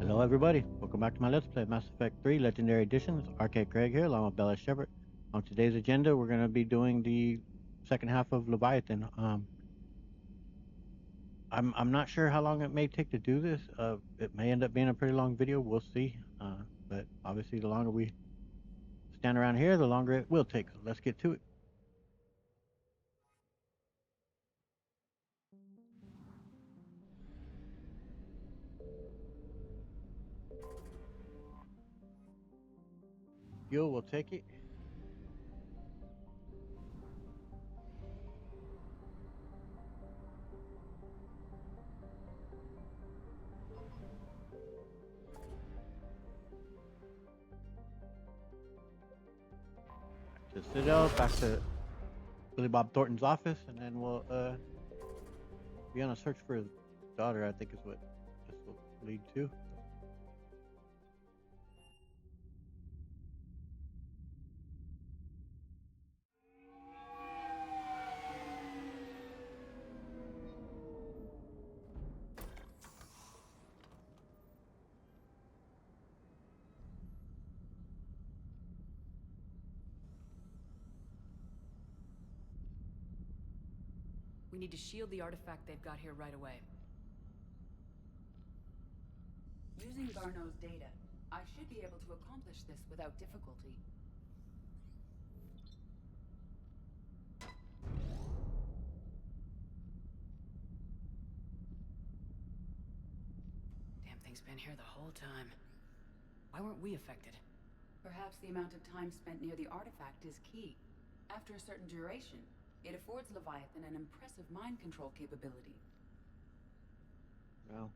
Hello, everybody. Welcome back to my Let's Play Mass Effect 3 Legendary Editions. Arcade Craig here, along with Bella Shepard. On today's agenda, we're going to be doing the second half of Leviathan. I'm not sure how long it may take to do this. It may end up being a pretty long video. We'll see. But obviously, the longer we stand around here, the longer it will take. So let's get to it. Fuel will take it. To Citadel, back to Billy Bob Thornton's office, and then we'll be on a search for his daughter. I think is what this will lead to. We need to shield the artifact they've got here right away. Using Garneau's data, I should be able to accomplish this without difficulty. Damn thing's been here the whole time. Why weren't we affected? Perhaps the amount of time spent near the artifact is key. After a certain duration, it affords Leviathan an impressive mind control capability. Well,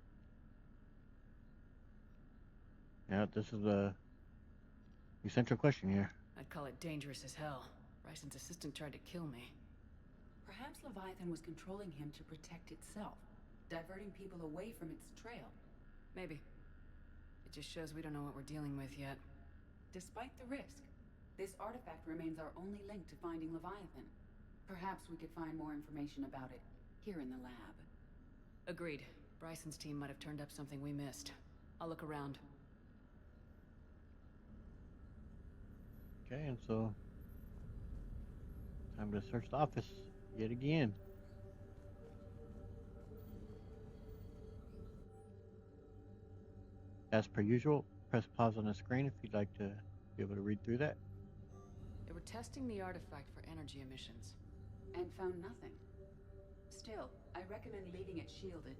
yeah, this is the essential question here. I'd call it dangerous as hell. Bryson's assistant tried to kill me. Perhaps Leviathan was controlling him to protect itself, diverting people away from its trail. Maybe. It just shows we don't know what we're dealing with yet. Despite the risk, this artifact remains our only link to finding Leviathan. Perhaps we could find more information about it here in the lab. Agreed. Bryson's team might have turned up something we missed. I'll look around. Okay, and so time to search the office yet again. As per usual, press pause on the screen if you'd like to be able to read through that. They were testing the artifact for energy emissions. And found nothing. Still, I recommend leaving it shielded.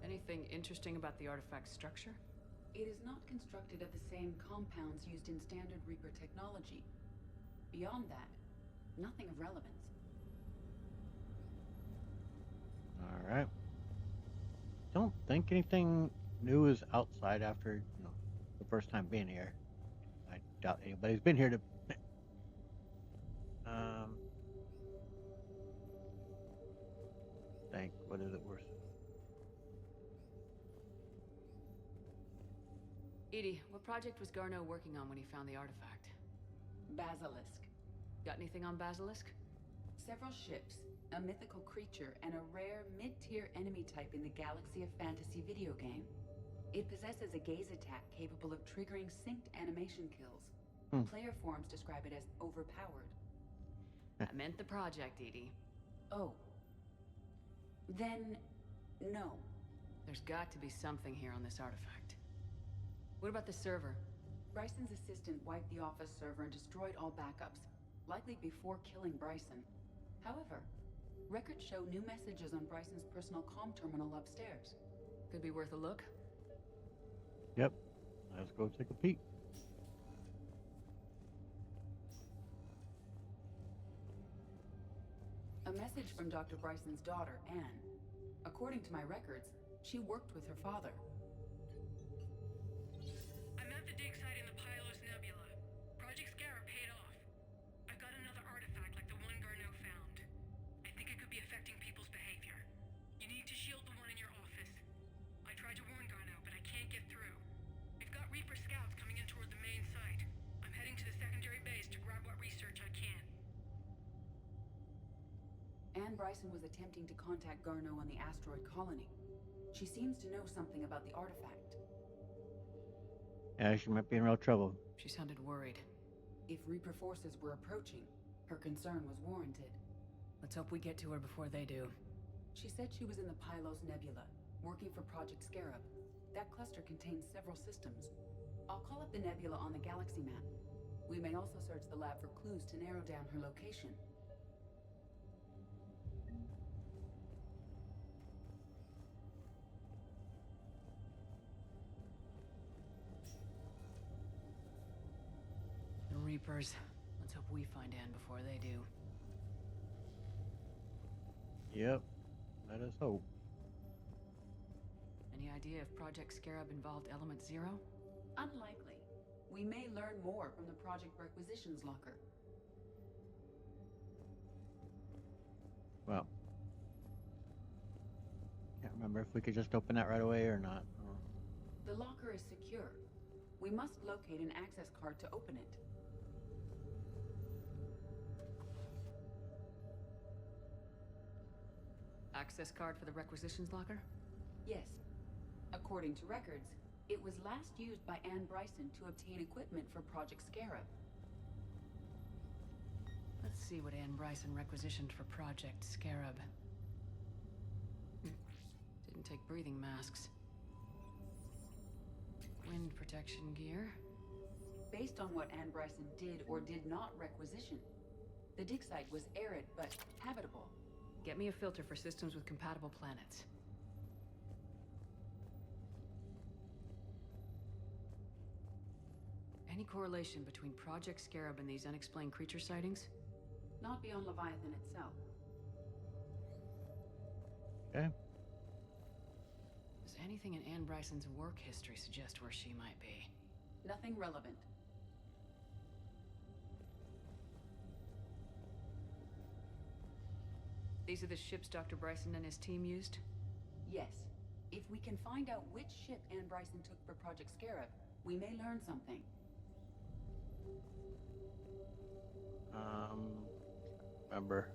Anything interesting about the artifact's structure? It is not constructed of the same compounds used in standard Reaper technology. Beyond that, nothing of relevance. All right. Don't think anything new is outside after the first time being here. I doubt anybody's been here to. Think what is it worth? Edie, what project was Garneau working on when he found the artifact? Basilisk. Got anything on Basilisk? Several ships, a mythical creature, and a rare mid-tier enemy type in the Galaxy of Fantasy video game. It possesses a gaze attack capable of triggering synced animation kills. Player forums describe it as overpowered. I meant the project, Edie. Oh. Then, no. There's got to be something here on this artifact. What about the server? Bryson's assistant wiped the office server and destroyed all backups, likely before killing Bryson. However, records show new messages on Bryson's personal comm terminal upstairs. Could be worth a look. Yep. Let's go take a peek. A message from Dr. Bryson's daughter, Anne. According to my records, she worked with her father. I'm at the dig site in the Pylos Nebula. Project Scarab paid off. I've got another artifact like the one Garneau found. I think it could be affecting people's behavior. You need to shield the one in your office. I tried to warn Garneau, but I can't get through. We've got Reaper scouts coming in toward the main site. I'm heading to the secondary base to grab what research I can. Anne Bryson was attempting to contact Garneau on the asteroid colony. She seems to know something about the artifact. Yeah, she might be in real trouble. She sounded worried. If Reaper forces were approaching, her concern was warranted. Let's hope we get to her before they do. She said she was in the Pylos Nebula, working for Project Scarab. That cluster contains several systems. I'll call up the nebula on the galaxy map. We may also search the lab for clues to narrow down her location. The Reapers. Let's hope we find Anne before they do. Yep. Let us hope. Any idea if Project Scarab involved Element Zero? Unlikely. We may learn more from the Project Requisitions Locker. Well, can't remember if we could just open that right away or not. The locker is secure. We must locate an access card to open it. Access card for the Requisitions Locker? Yes. According to records, it was last used by Anne Bryson to obtain equipment for Project Scarab. Let's see what Anne Bryson requisitioned for Project Scarab. Didn't take breathing masks. Wind protection gear. Based on what Anne Bryson did or did not requisition, the dig site was arid but habitable. Get me a filter for systems with compatible planets. Any correlation between Project Scarab and these unexplained creature sightings? Not beyond Leviathan itself. Okay. Does anything in Anne Bryson's work history suggest where she might be? Nothing relevant. These are the ships Dr. Bryson and his team used? Yes. If we can find out which ship Anne Bryson took for Project Scarab, we may learn something. Remember.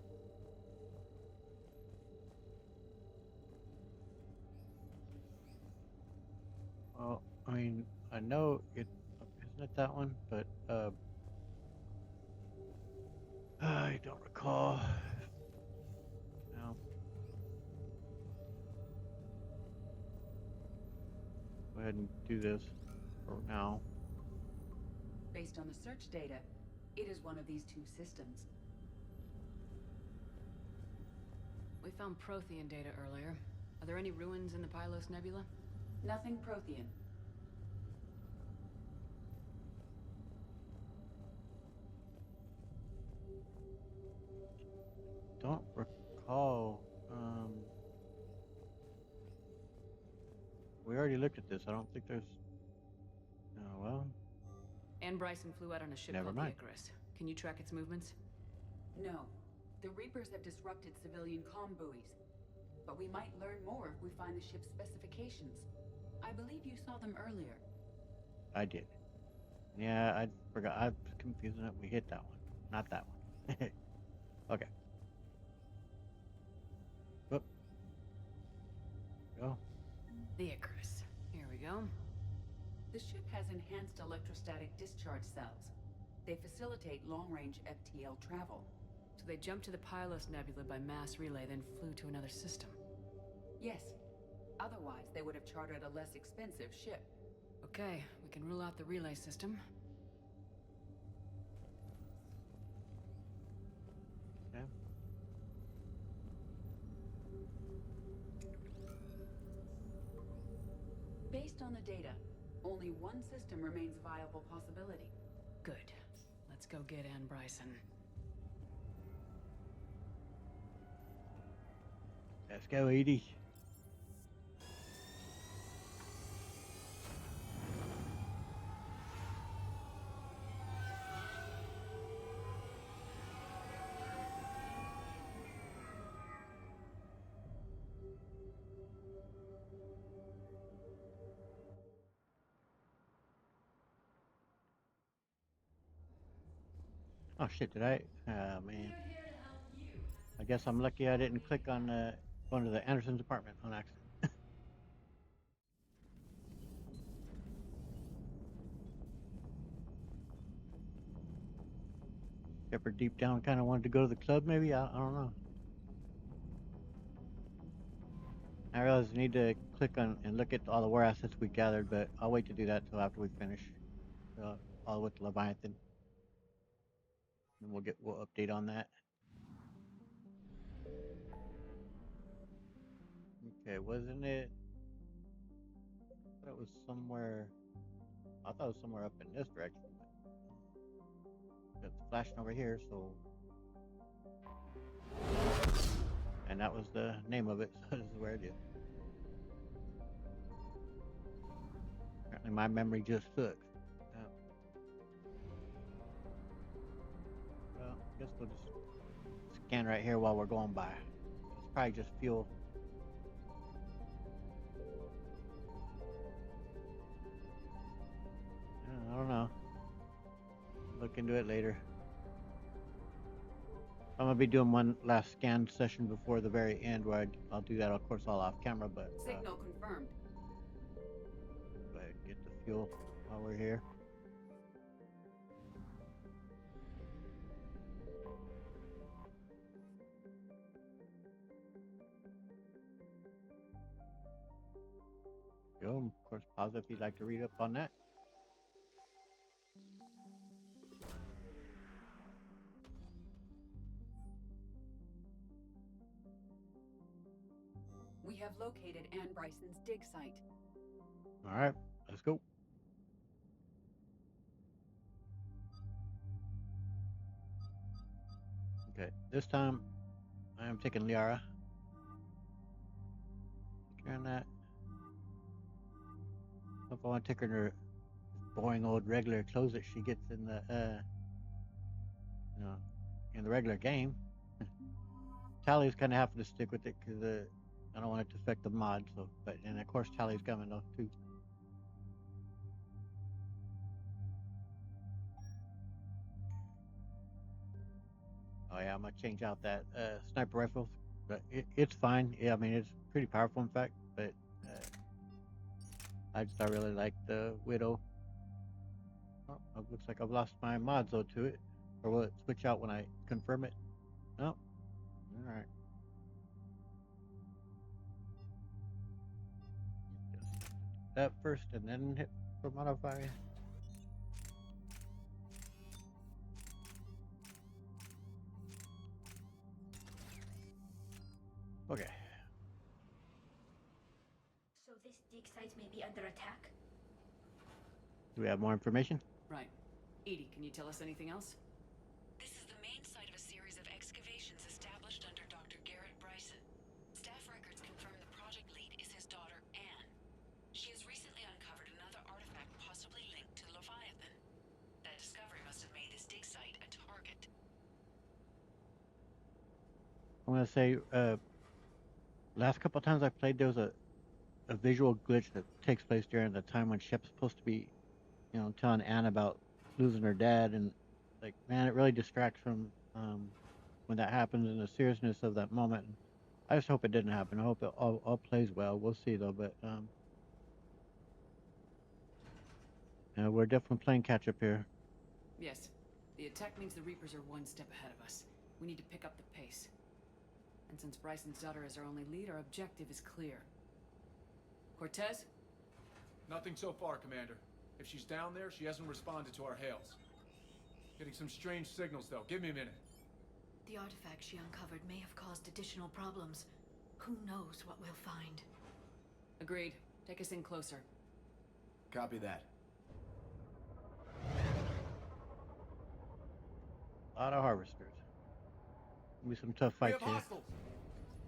Well, I mean, I know it isn't it that one, but I don't recall. No. Go ahead and do this for now. Based on the search data, it is one of these two systems. We found Prothean data earlier. Are there any ruins in the Pylos Nebula? Nothing Prothean. Don't recall. We already looked at this. I don't think there's. Oh well. Anne Bryson flew out on a ship Never called mind. the Icarus. Can you track its movements? No. The Reapers have disrupted civilian comm buoys. But we might learn more if we find the ship's specifications. I believe you saw them earlier. I did. Yeah, I forgot. I was confusing it. We hit that one, not that one. Okay. Whoop. Go. The Icarus. Here we go. The ship has enhanced electrostatic discharge cells. They facilitate long-range FTL travel. So they jumped to the Pylos Nebula by mass relay, then flew to another system. Yes. Otherwise, they would have chartered a less expensive ship. Okay, we can rule out the relay system. Okay. Based on the data, only one system remains a viable possibility. Good. Let's go get Anne Bryson. Let's go, Edie. Oh shit, did I? Oh man. I guess I'm lucky I didn't click on going to the Anderson's apartment on accident. Shepard deep down kind of wanted to go to the club, maybe? I don't know. I realize I need to click on and look at all the war assets we gathered, but I'll wait to do that till after we finish all with Leviathan. And we'll update on that. Okay, wasn't it? I thought it was somewhere. I thought it was somewhere up in this direction. But it's flashing over here, so. And that was the name of it, so this is where it is. Apparently my memory just sucks. Well, I guess we'll just scan right here while we're going by. It's probably just fuel. I don't know. Look into it later. I'm gonna be doing one last scan session before the very end, where I'll do that, of course, all off camera. But Signal confirmed. go ahead and get the fuel while we're here. Go. Of course, pause if you'd like to read up on that. We have located Anne Bryson's dig site. All right, let's go. Okay, this time I am taking Liara. Take her in that. If I want to take her in her boring old regular clothes that she gets in the in the regular game. Tally's kind of having to stick with it because I don't want it to affect the mod. So, and of course Tally's coming though too. Oh yeah, I'm gonna change out that sniper rifle, but it's fine. Yeah, I mean it's pretty powerful in fact, but I really like the Widow. Oh, it looks like I've lost my mods though to it, or will it switch out when I confirm it? No. All right. That first, and then hit for modify. Okay. So this dig site may be under attack? Do we have more information? Right. Edie, can you tell us anything else? This is the main site of a series of excavations established under Dr. Garrett Bryson. Staff records confirm the project lead is his daughter, Anne. She has recently uncovered another artifact possibly linked to Leviathan. That discovery must have made this dig site a target. I'm gonna say, last couple of times I played, there was a visual glitch that takes place during the time when Shep's supposed to be, telling Anne about losing her dad, and like, man, it really distracts from when that happens and the seriousness of that moment. I just hope it didn't happen. I hope it all plays well. We'll see though, but we're definitely playing catch up here. Yes. The attack means the Reapers are one step ahead of us. We need to pick up the pace. And since Bryson's daughter is our only lead, our objective is clear. Cortez? Nothing so far, Commander. If she's down there, she hasn't responded to our hails. Getting some strange signals, though. Give me a minute. The artifact she uncovered may have caused additional problems. Who knows what we'll find? Agreed. Take us in closer. Copy that. A lot of harvesters. Gonna be some tough We fights have here. hostiles!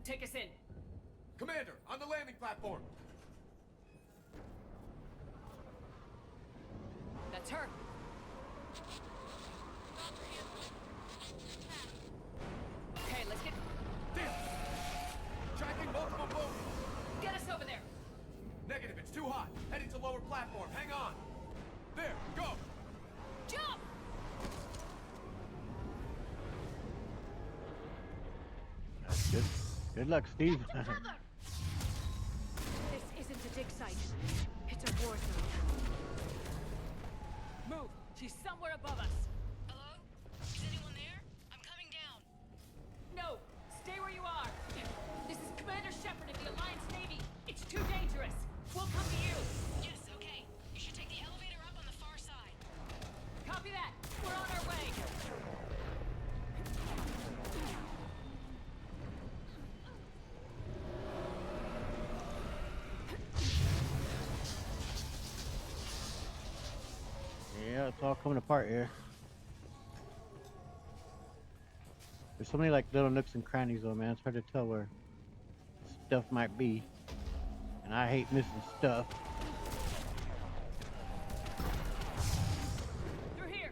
Take us in. Commander, on the landing platform! That's her. Okay, let's get... Damn! Tracking multiple boats! Get us over there! Negative, it's too hot. Heading to lower platform. Hang on! There, go! Jump! That's good. Good luck, Steve. This isn't a dig site. It's a war zone. Move! She's somewhere above us. Hello? Is anyone there? No! Stay where you are! This is Commander Shepard of the Alliance Navy! It's too dangerous! We'll come to you! Yes, okay. You should take the elevator up on the far side. Copy that! We're on our way! Yeah, it's all coming apart here. There's so many like little nooks and crannies though, man. It's hard to tell where stuff might be. And I hate missing stuff. Through here!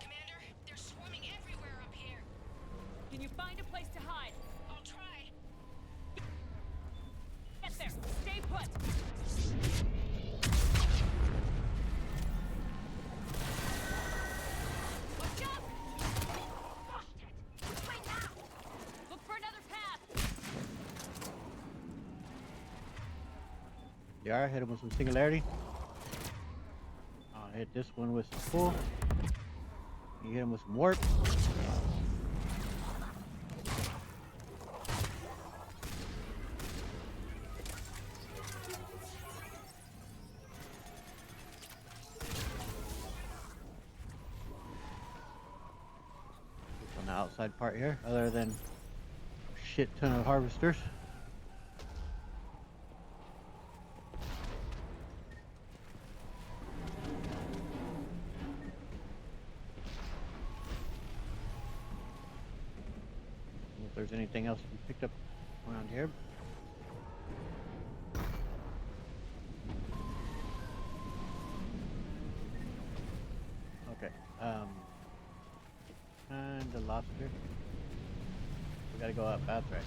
Commander, they're swarming everywhere up here. Can you find a place to hide? I'll try. Get there! Stay put! Watch out! Which way now? Look for another path! Yeah, hit him with some singularity. I'll hit this one with some pull. You hit him with some warp. On the outside part here, other than shit ton of harvesters. If there's anything else we picked up around here. Okay, and the lobster. We gotta go up, that's right.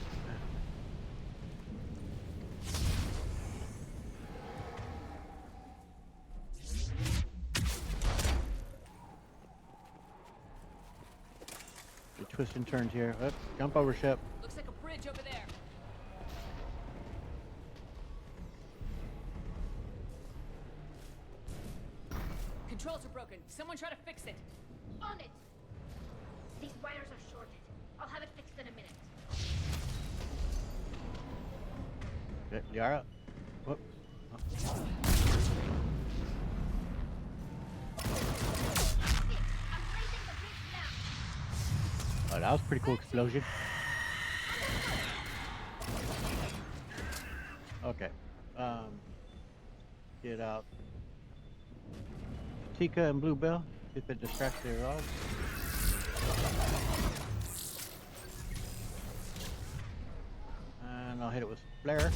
The twists and turns here. Oh, jump over ship. Looks like a bridge over there. Controls are broken. Someone try to fix it. On it! These wires are shorted. I'll have it fixed in a minute. Okay, Liara. Whoop. Oh. I'm raising the bridge now. Oh, that was a pretty cool explosion. Okay. Get out Tika and Bluebell. See if it distracts their all. And I'll hit it with flare.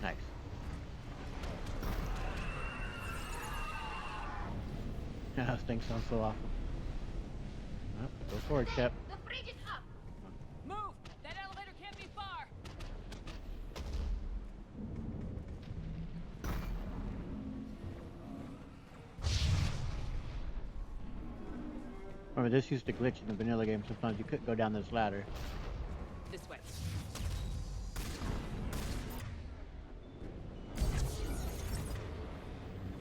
Nice. This thing sounds so awful. Oh, go forward, Shep. The bridge is up! Move! That elevator can't be far! Remember, this used to glitch in the vanilla game. Sometimes you couldn't go down this ladder. This way.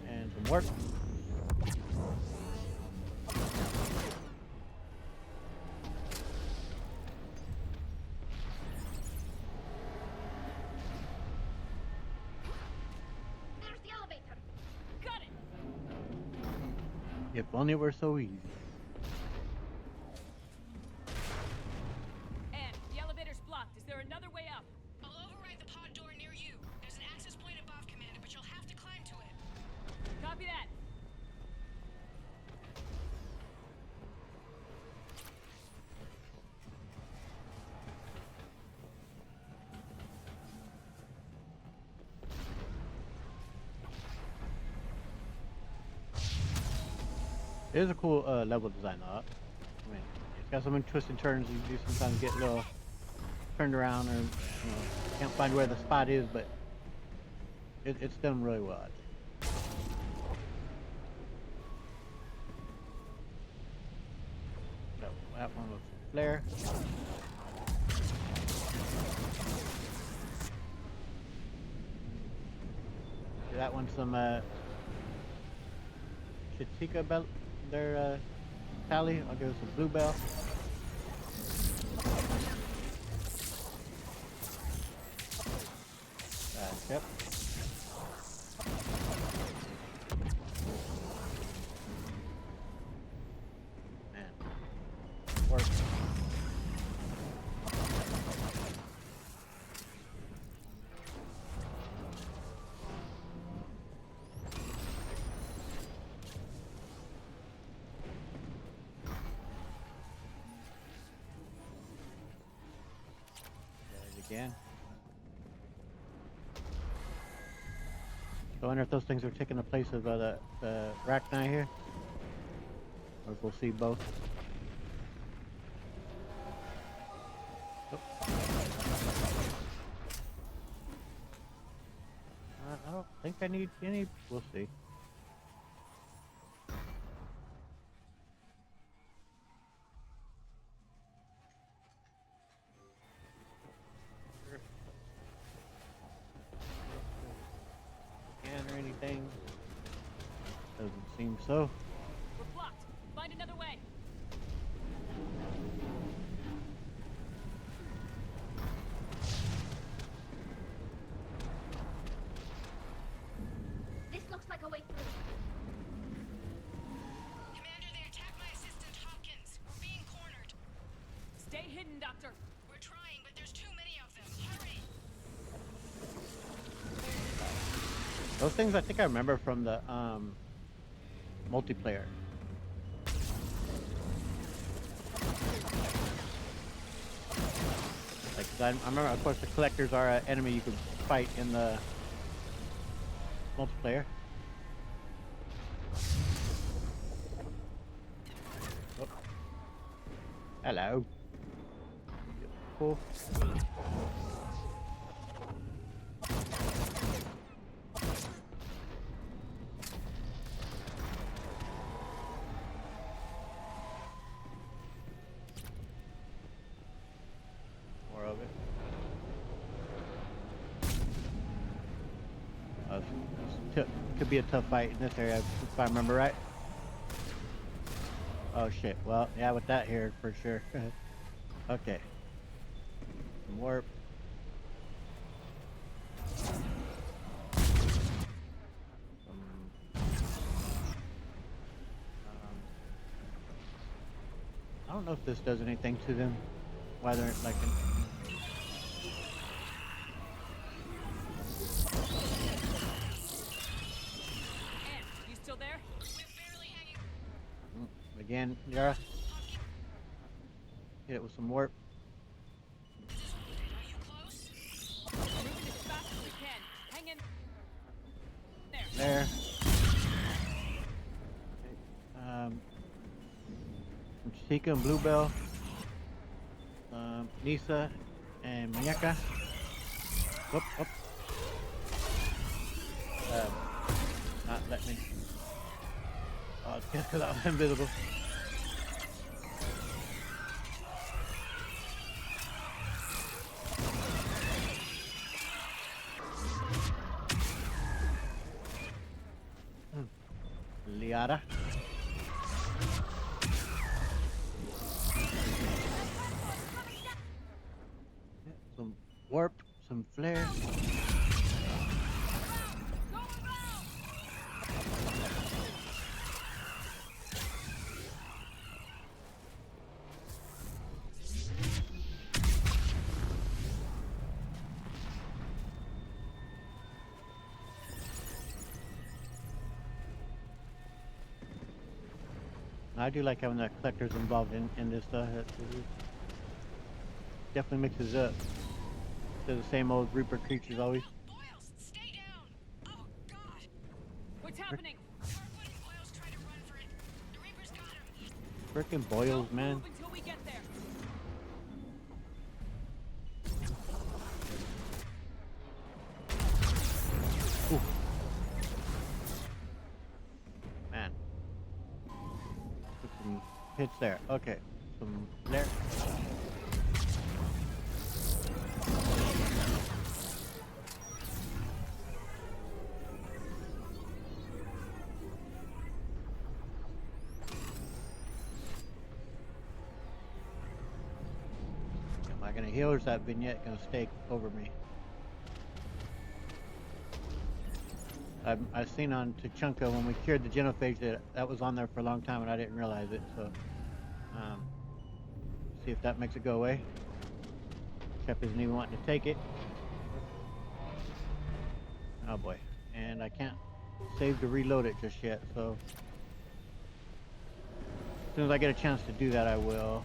And some warp. There's the elevator! Got it! If only it were so easy. And the elevator's blocked. Is there another way up? I'll override the pod door near you. There's an access point above, Commander, but you'll have to climb to it. Copy that. It is a cool level design, though. I mean, it's got some twists and turns. You do sometimes get a little turned around, or can't find where the spot is, but it's done really well. I think. That one was flare. That one's some Chitika belt. Their tally. I'll give us a bluebell. Yep. Man, work. Again. So I wonder if those things are taking the place of the Rachni here. Or if we'll see both. Oh. I don't think I need any. We'll see. Or anything? Doesn't seem so. We're blocked. Find another way. This looks like a way through. Commander, they attacked my assistant, Hopkins. We're being cornered. Stay hidden, Doctor. We're trying, but there's too many of them. Hurry! Those things I think I remember from the multiplayer. Like, 'cause I remember, of course, the collectors are an enemy you could fight in the multiplayer. Oh. Hello. Cool. More of it. Could be a tough fight in this area, if I remember right. Oh shit, well, yeah, with that here, for sure. Okay. Some warp. I don't know if this does anything to them. Why they're like... You still there? Again, Yara. Hit it with some warp. Are you close? Moving as fast as we can. Hang in. There. There. Okay. Some Chica and Bluebell. Nisa and Muñeca. Whoop, whoop. Not let me. Oh, it's because I was invisible. Liara. Some warp, some flare. I do like having the collectors involved in this stuff. It definitely mixes up. They're the same old Reaper creatures always. Boyles, stay down! Oh, God! What's happening? Harwood and Boyles tried to run for it. The Reapers got him. Frickin' Boyles, man. Move until we get there. Ooh. Man. Took some hits there. Okay. Some There. Am I gonna heal or is that vignette gonna stay over me? I've seen on Tuchunka when we cured the genophage that was on there for a long time and I didn't realize it. So, see if that makes it go away. Shep isn't even wanting to take it. Oh boy, and I can't save to reload it just yet. So, as soon as I get a chance to do that, I will.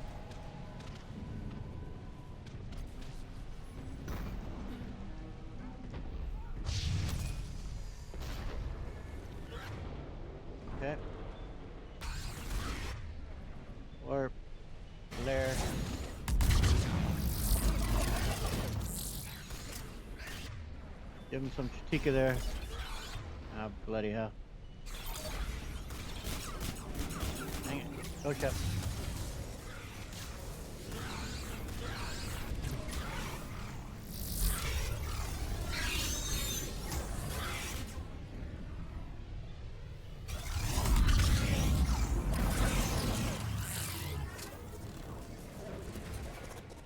Okay. Or Blair. Give him some Chatika there. Ah, bloody hell. Dang it. Go, Shep.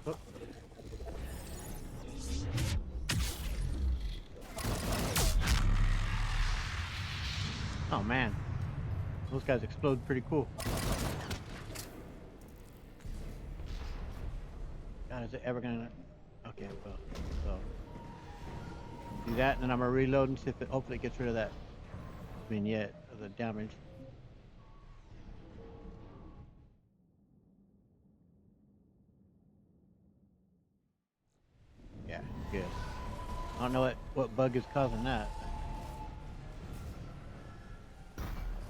Oop. Oh man, those guys explode pretty cool. God, is it ever gonna? Okay, well, so do that, and then I'm gonna reload and see if it hopefully gets rid of that vignette of the damage. Yeah, good. I don't know what bug is causing that.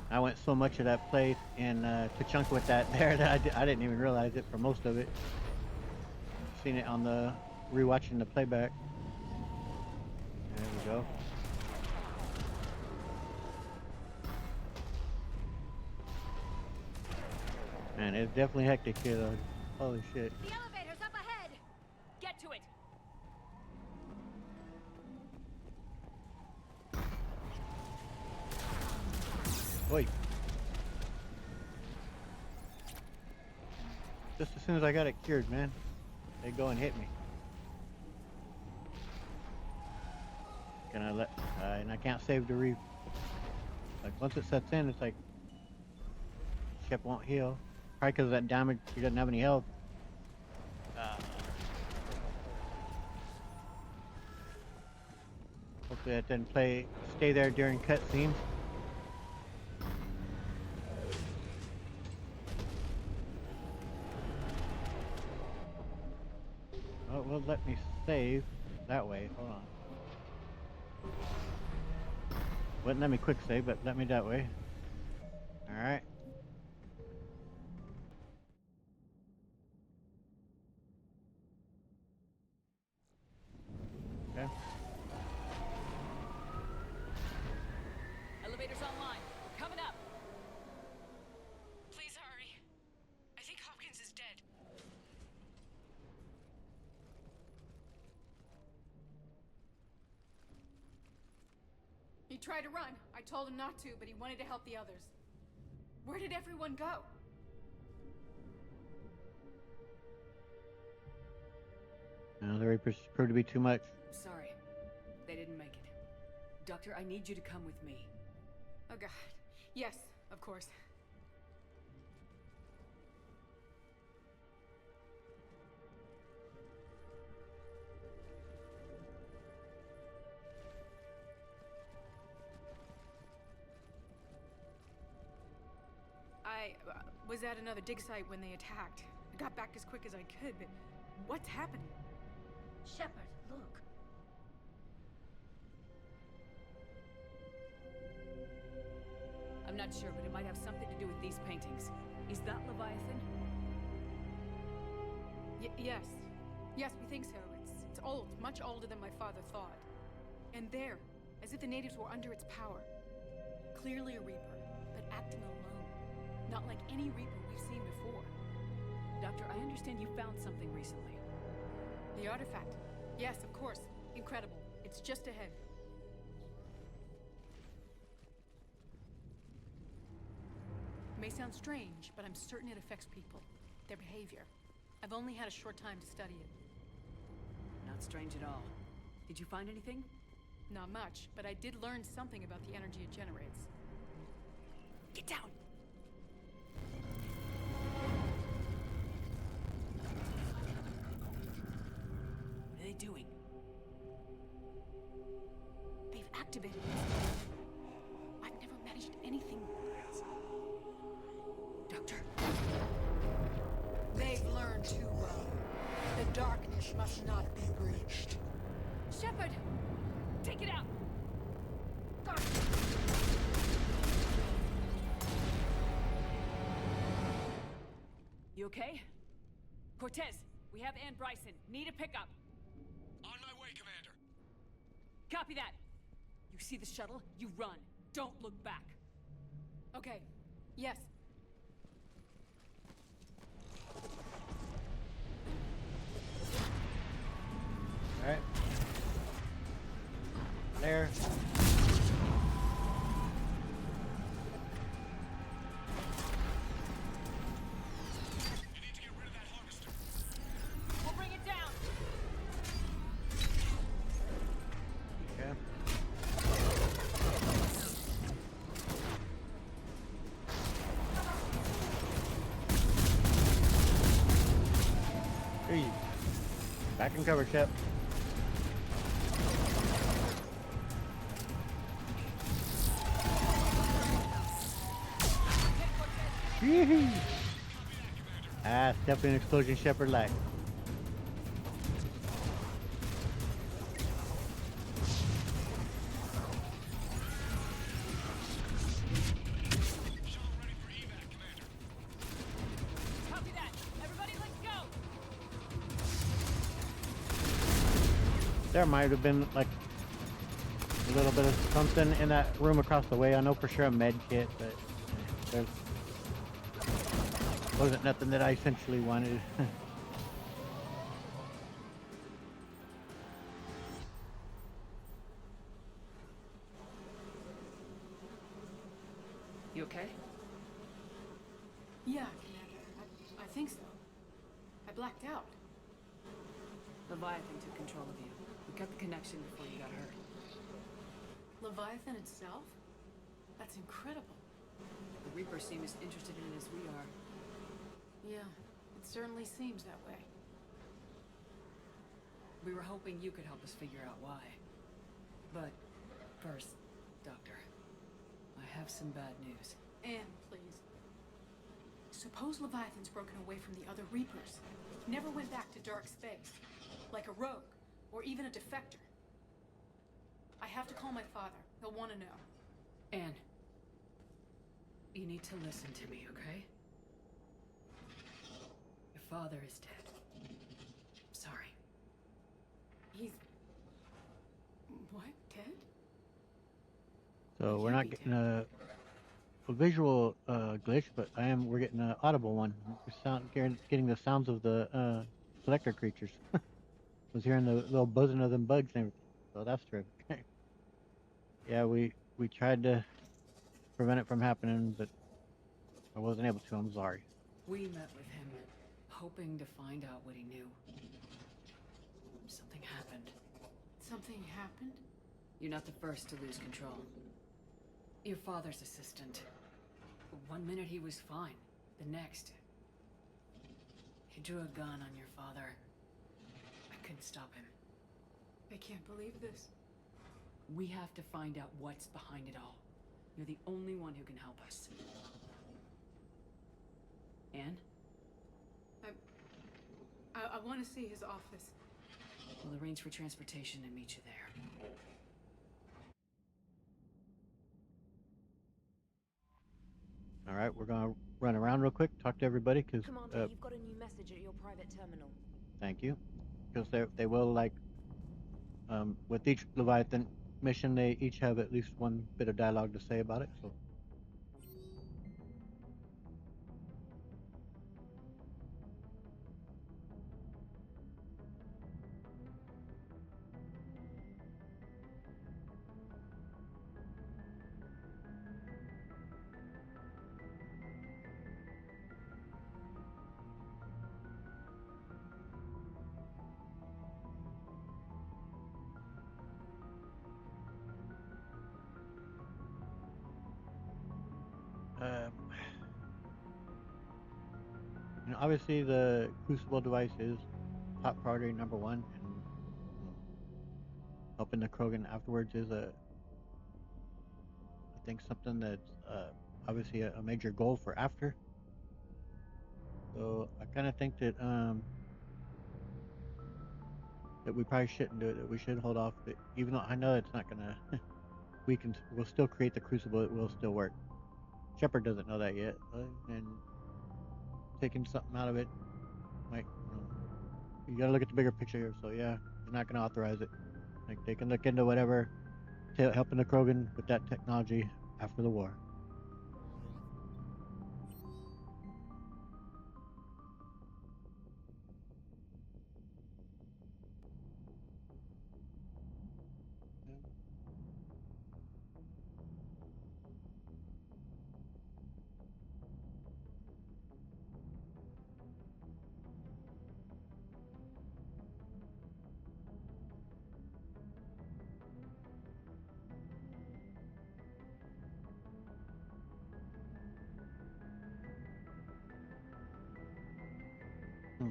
I went so much of that play in Tuchunka with that there that I didn't even realize it for most of it. Seen it on the rewatching the playback. There we go. Man, it's definitely hectic here though. Holy shit. The elevator's up ahead! Get to it! Wait. Just as soon as I got it cured, man, they go and hit me. Gonna let, and I can't save the like once it sets in, it's like Shep won't heal. Probably because of that damage, he doesn't have any health. Hopefully that didn't stay there during cutscenes. Oh, it will let me save that way. Hold on. Wouldn't let me quick save, but let me that way. Alright. Okay. Elevator's online. We're coming up. Please hurry. I think Hopkins is dead. He tried to run. I told him not to, but he wanted to help the others. Where did everyone go? No, the Reapers proved to be too much. Sorry. They didn't make it. Doctor, I need you to come with me. Oh god. Yes, of course. I was at another dig site when they attacked. I got back as quick as I could, but what's happening? Shepard, look. I'm not sure, but it might have something to do with these paintings. Is that Leviathan? Yes. Yes, we think so. It's old, much older than my father thought. And there, as if the natives were under its power. Clearly a Reaper, but acting alone. Not like any Reaper we've seen before. Doctor, I understand you found something recently. The artifact. Yes, of course. Incredible. It's just ahead. May sound strange, but I'm certain it affects people. Their behavior. I've only had a short time to study it. Not strange at all. Did you find anything? Not much, but I did learn something about the energy it generates. Get down! What are they doing? They've activated it. I've never managed anything. Doctor? They've learned too well. The darkness must not be breached. Shepard! Take it out! You okay? Cortez, we have Ann Bryson. Need a pickup. On my way, Commander. Copy that. You see the shuttle? You run. Don't look back. Okay. Yes. All right. There. You need to get rid of that harvester. We'll bring it down. Okay. Hey. Back in cover, Shep. Yee-hee. Ah, definitely an explosion Shepard like. Shuttle ready for evac, Commander. Copy that. Everybody, let's go. There might have been like a little bit of something in that room across the way. I know for sure a med kit, but there wasn't nothing that I essentially wanted. You okay? Yeah, Commander. I think so. I blacked out. Leviathan took control of you. We cut the connection before you got hurt. Leviathan itself? That's incredible. The Reapers seem as interested in it as we are. Yeah, it certainly seems that way. We were hoping you could help us figure out why. But first, Doctor, I have some bad news. Anne, please. Suppose Leviathan's broken away from the other Reapers. Never went back to dark space. Like a rogue, or even a defector. I have to call my father. He'll want to know. Anne, you need to listen to me, okay? Your father is dead. I'm sorry. He's... What? Dead? So we're can't not be getting a visual glitch, but we're getting an audible one. Getting the sounds of the collector creatures. Was hearing the little buzzing of them bugs and everything. So that's terrific. Yeah, we tried to prevent it from happening, but I wasn't able to. I'm sorry. We met with him, hoping to find out what he knew. Something happened. Something happened? You're not the first to lose control. Your father's assistant. One minute he was fine. The next... he drew a gun on your father. I couldn't stop him. I can't believe this. We have to find out what's behind it all. You're the only one who can help us. Anne? I want to see his office. We'll arrange for transportation and meet you there. All right, we're gonna run around real quick, talk to everybody, because Commander, you've got a new message at your private terminal. thank you. Because they will like with each Leviathan mission, they each have at least one bit of dialogue to say about it. So Obviously the Crucible device is top priority number one, and helping the Krogan afterwards is I think something that's obviously a major goal for after. So I kind of think that we probably shouldn't do it. That we should hold off. That even though I know it's not gonna, we'll still create the Crucible. It will still work. Shepard doesn't know that yet, and taking something out of it might. You gotta look at the bigger picture here. So yeah, they're not gonna authorize it. Like they can look into whatever helping the Krogan with that technology after the war. Hmm.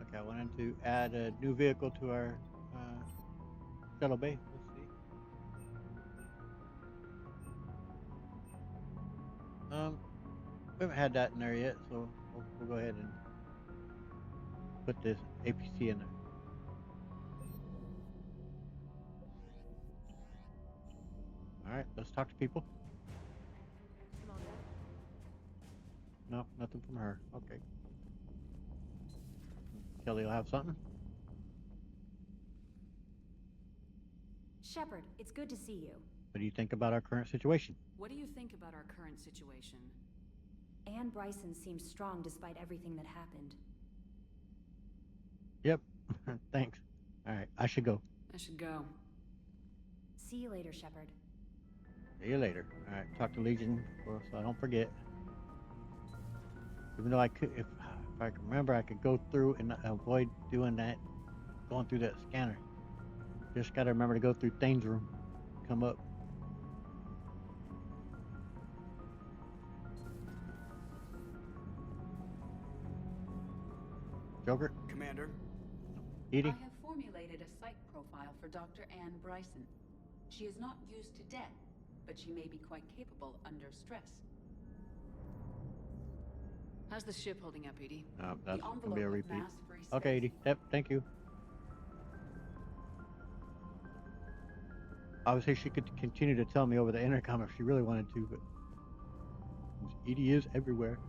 Okay, I wanted to add a new vehicle to our shuttle bay. Let's see. We haven't had that in there yet, so we'll go ahead and put this APC in there. All right, let's talk to people. Commander. No, nothing from her. Okay. Kelly will have something. Shepard, it's good to see you. What do you think about our current situation? What do you think about our current situation? Anne Bryson seems strong despite everything that happened. Yep. Thanks. All right, I should go. I should go. See you later, Shepard. See you later. All right, talk to Legion so I don't forget. Even though I could, if I can remember, I could go through and avoid doing that, going through that scanner. Just gotta remember to go through Thane's room, come up. Joker? Commander? Edie? I have formulated a psych profile for Dr. Anne Bryson. She is not used to death, but she may be quite capable under stress. How's the ship holding up, Edie? That's The gonna be a envelope of repeat. mass-free Okay, space. Edie. Yep, thank you. Obviously, she could continue to tell me over the intercom if she really wanted to, but Edie is everywhere.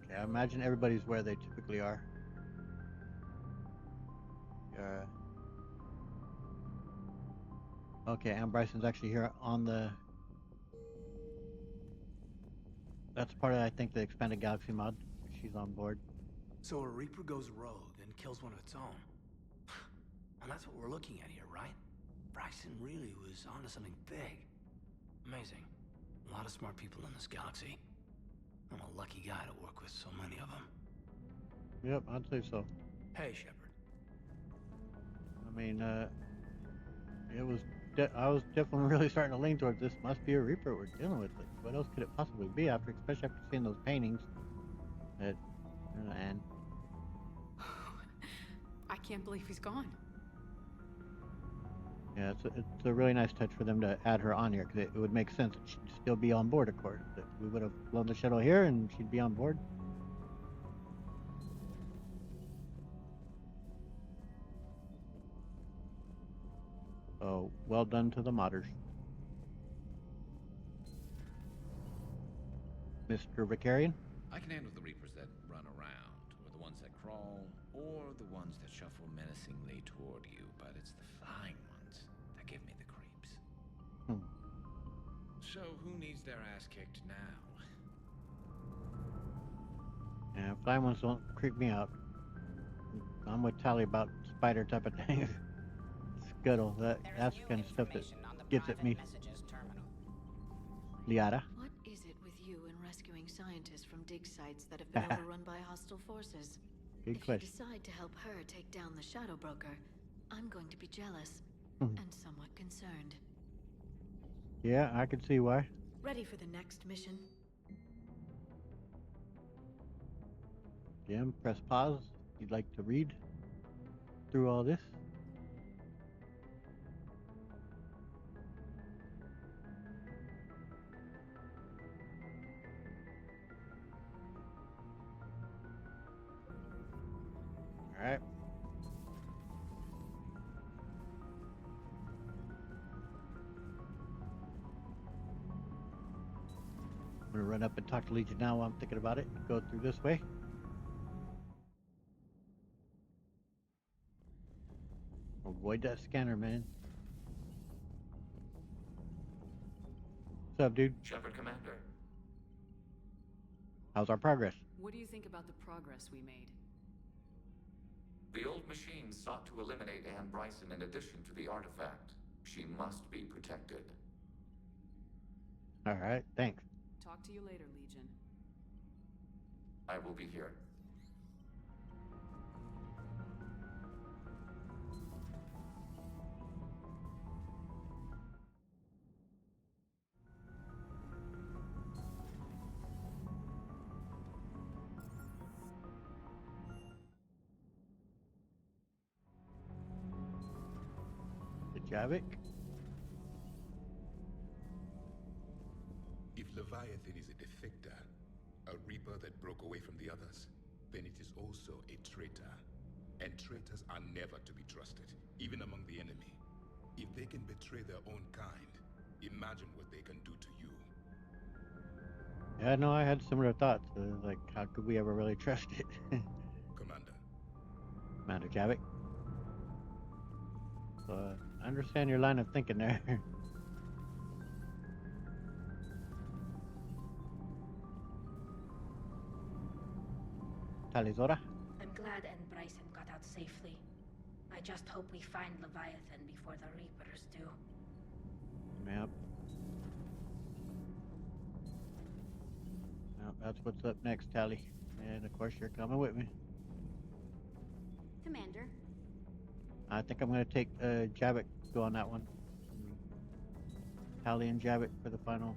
Okay, I imagine everybody's where they typically are. Okay, Anne Bryson's actually here on the... That's part of, I think, the Expanded Galaxy mod. She's on board. So a Reaper goes rogue and kills one of its own. And that's what we're looking at here, right? Bryson really was onto something big. Amazing. A lot of smart people in this galaxy. I'm a lucky guy to work with so many of them. Yep, I'd say so. Hey, Shepard. I mean, I was definitely really starting to lean towards this must be a Reaper we're dealing with. Like, what else could it possibly be especially after seeing those paintings that, and I can't believe he's gone. yeah, it's a really nice touch for them to add her on here, because it would make sense that she'd still be on board, of course. That we would have flown the shuttle here and she'd be on board. So, well done to the modders. Mr. Vicarian? I can handle the Reapers that run around, or the ones that crawl, or the ones that shuffle menacingly toward you, but it's the flying ones that give me the creeps. So who needs their ass kicked now? Yeah, flying ones don't creep me out. I'm with Tally about spider type of things. Scuttle, that's the kind of stuff that gets at me. Liara? What is it with you and rescuing scientists from dig sites that have been overrun by hostile forces? Good If question. you decide to help her take down the Shadow Broker, I'm going to be jealous Mhm. and somewhat concerned. Yeah, I can see why. Ready for the next mission? Jim, press pause. You'd like to read through all this? All right. I'm gonna run up and talk to Legion now while I'm thinking about it. Go through this way. Avoid that scanner, man. What's up, dude? Shepard Commander. How's our progress? What do you think about the progress we made? The old machine sought to eliminate Anne Bryson in addition to the artifact. She must be protected. All right, thanks. Talk to you later, Legion. I will be here. The Javik. If Leviathan is a defector, a reaper that broke away from the others, then it is also a traitor. And traitors are never to be trusted, even among the enemy. If they can betray their own kind, imagine what they can do to you. Yeah, no, I had similar thoughts. Like, how could we ever really trust it? Commander. Commander Javik. So, I understand your line of thinking there. Talizora? I'm glad Anne Bryson got out safely. I just hope we find Leviathan before the Reapers do. Yep. Well, that's what's up next, Tally. And of course, you're coming with me. Commander. I think I'm going to take Javik go on that one. Tally and Javik for the final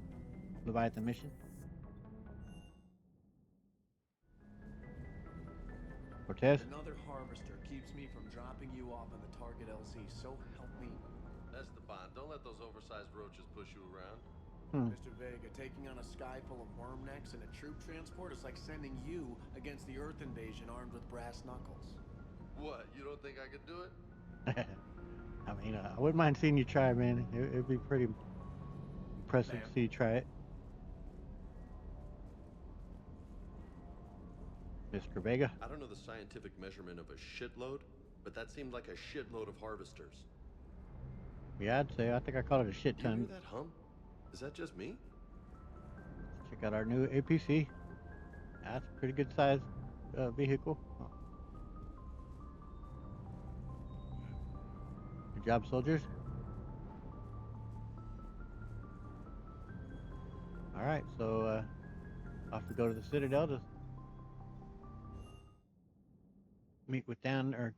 Leviathan mission. Cortez? Another harvester keeps me from dropping you off on the target LZ, so help me. That's the bond. Don't let those oversized roaches push you around. Mr. Vega, taking on a sky full of worm necks and a troop transport is like sending you against the Earth invasion armed with brass knuckles. What, you don't think I could do it? I mean, I wouldn't mind seeing you try, man. It'd be pretty impressive to see you try it. Mr. Vega? I don't know the scientific measurement of a shitload, but that seemed like a shitload of harvesters. Yeah, I'd say. I think I called it a shit Do you ton. hear that hum? Is that just me? Check out our new APC. That's a pretty good sized vehicle. Oh. Good job, soldiers. All right, so off we go to the Citadel to meet with Dan or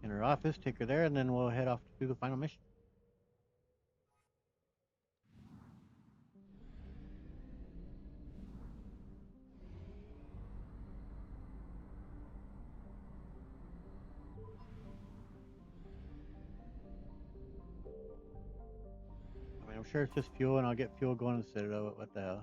in her office, take her there, and then we'll head off to do the final mission. I mean, I'm sure it's just fuel, and I'll get fuel going to the Citadel. What the hell?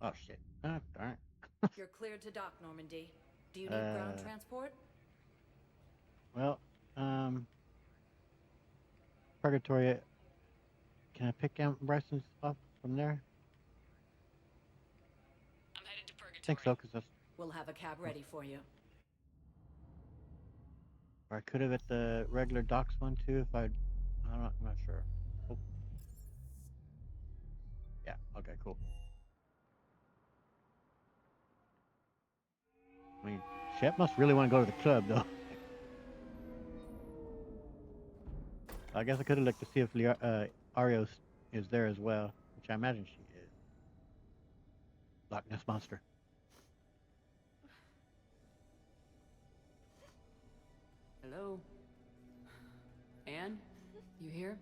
Oh shit! Ah, darn. You're cleared to dock, Normandy. Do you need ground transport? Well, Purgatory. Can I pick Aunt Bryson's up from there? I'm headed to Purgatory. I think so, because that's. We'll have a cab ready for you. Or I could have at the regular docks one too, if I'm not sure. Oh. Yeah. Okay. Cool. I mean, Shep must really want to go to the club, though. I guess I could have looked to see if Arios is there as well, which I imagine she is. Loch Ness Monster. Hello? Anne? You here?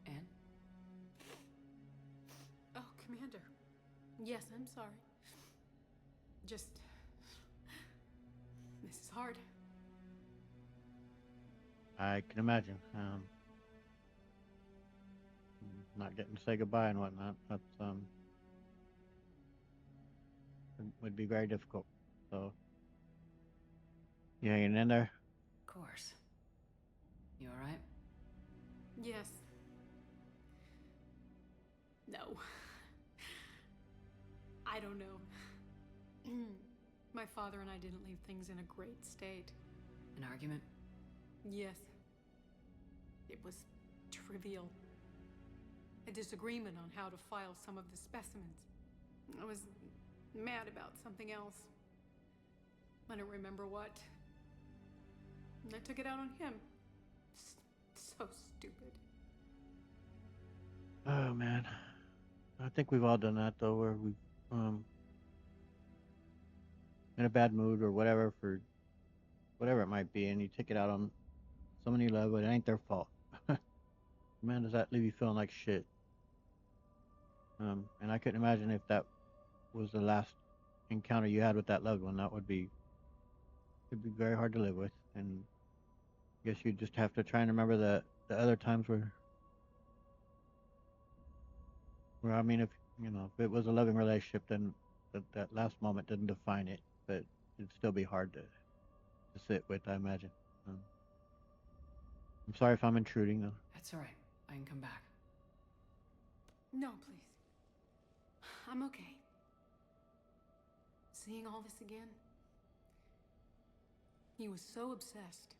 Anne? Oh, Commander. Yes, I'm sorry. Just... This is hard. I can imagine. Not getting to say goodbye and whatnot. That's would be very difficult. So, you hanging in there? Of course. You alright? Yes. No. I don't know. My father and I didn't leave things in a great state. An argument? Yes. It was trivial. A disagreement on how to file some of the specimens. I was mad about something else. I don't remember what. And I took it out on him. So stupid. Oh man, I think we've all done that though, where we've in a bad mood or whatever for whatever it might be, and you take it out on someone you love, but it ain't their fault. Man, does that leave you feeling like shit? And I couldn't imagine if that was the last encounter you had with that loved one. That would be it'd be very hard to live with, and I guess you just have to try and remember the other times where I mean, if you know if it was a loving relationship, then that last moment didn't define it, but it'd still be hard to sit with, I imagine. I'm sorry if I'm intruding though. That's alright. I can come back. No, please. I'm okay. Seeing all this again? He was so obsessed.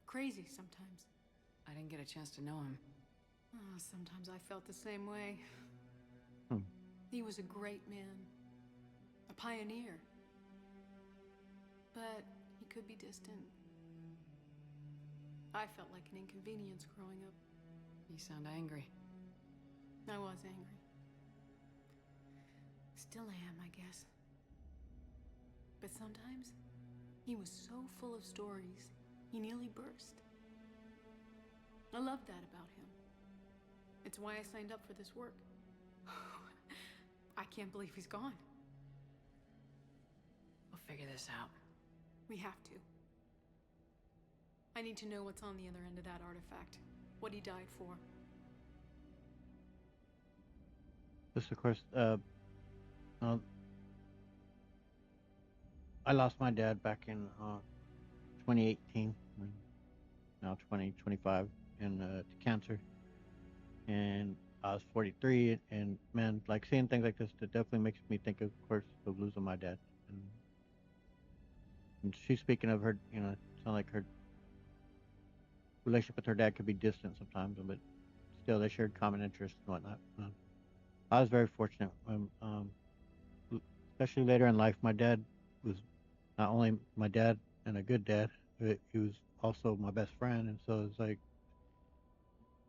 Crazy sometimes. I didn't get a chance to know him. Oh, sometimes I felt the same way. He was a great man. A pioneer. But he could be distant. I felt like an inconvenience growing up. You sound angry. I was angry. Still am, I guess. But sometimes, he was so full of stories, he nearly burst. I loved that about him. It's why I signed up for this work. I can't believe he's gone. We'll figure this out. We have to. I need to know what's on the other end of that artifact. What he died for. This, of course, I lost my dad back in 2018, now 2025, to cancer. And I was 43, and man, like seeing things like this, it definitely makes me think, of course, of losing my dad. And she's speaking of her, you know, it sounds like her relationship with her dad could be distant sometimes, but still they shared common interests and whatnot. I was very fortunate, especially later in life. My dad was not only my dad and a good dad, but he was also my best friend, and so it's like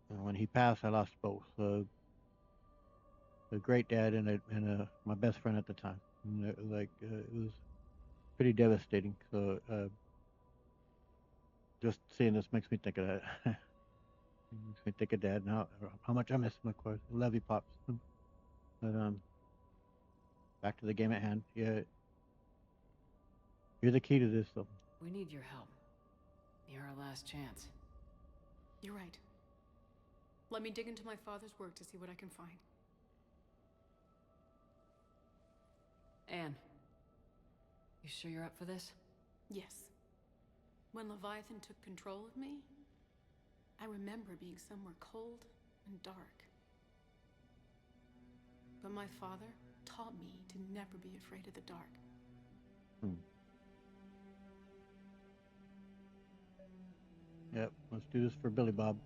when he passed, I lost both. A great dad and my best friend at the time. And it was like it was pretty devastating. So just seeing this makes me think of that. Makes me think of Dad and how much I miss him. Of course, I love you, pops. But back to the game at hand. Yeah, you're the key to this, though. We need your help. You're our last chance. You're right. Let me dig into my father's work to see what I can find. Anne, you sure you're up for this? Yes. When Leviathan took control of me, I remember being somewhere cold and dark. But my father taught me to never be afraid of the dark. Yep, let's do this for Billy Bob.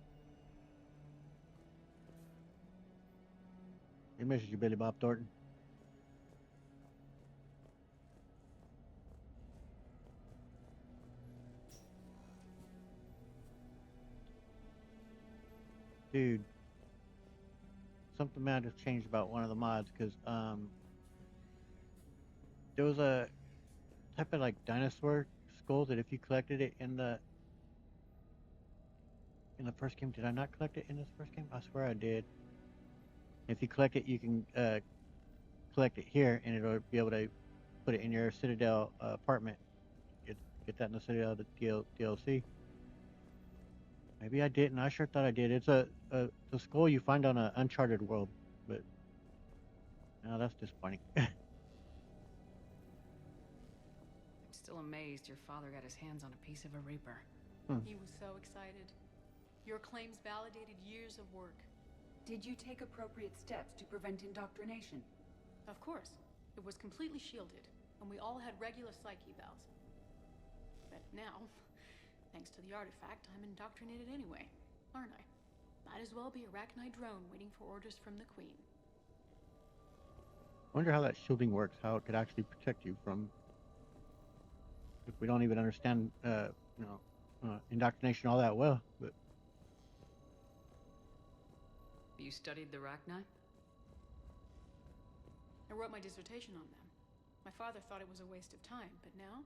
misses you, Billy Bob Thornton. Dude, something might have changed about one of the mods because there was a type of like dinosaur skull that if you collected it in the first game, did I not collect it in this first game? I swear I did. If you collect it, you can collect it here, and it'll be able to put it in your Citadel apartment. Get that in the Citadel DLC. Maybe I didn't. I sure thought I did. It's the skull you find on an Uncharted world, but no, that's disappointing. I'm still amazed your father got his hands on a piece of a Reaper. He was so excited. Your claims validated years of work. Did you take appropriate steps to prevent indoctrination? Of course. It was completely shielded, and we all had regular psych evals. But now, thanks to the artifact, I'm indoctrinated anyway, aren't I? Might as well be a Rachni drone waiting for orders from the Queen. I wonder how that shielding works, how it could actually protect you from... If we don't even understand, indoctrination all that well, but... You studied the Rachni? I wrote my dissertation on them. My father thought it was a waste of time, but now,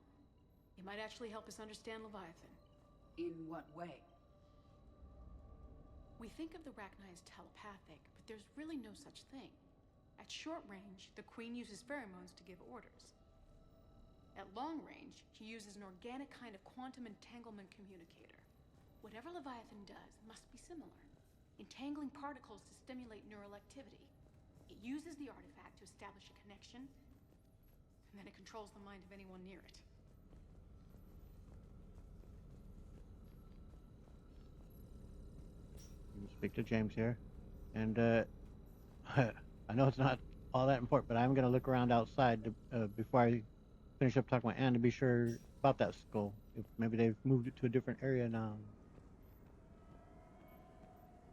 it might actually help us understand Leviathan. In what way? We think of the Rachni as telepathic, but there's really no such thing. At short range, the Queen uses pheromones to give orders. At long range, she uses an organic kind of quantum entanglement communicator. Whatever Leviathan does must be similar, entangling particles to stimulate neural activity. It uses the artifact to establish a connection, and then it controls the mind of anyone near it. You speak to James here, and I know it's not all that important, but I'm going to look around outside before I finish up talking with Anne to be sure about that skull. If maybe they've moved it to a different area now.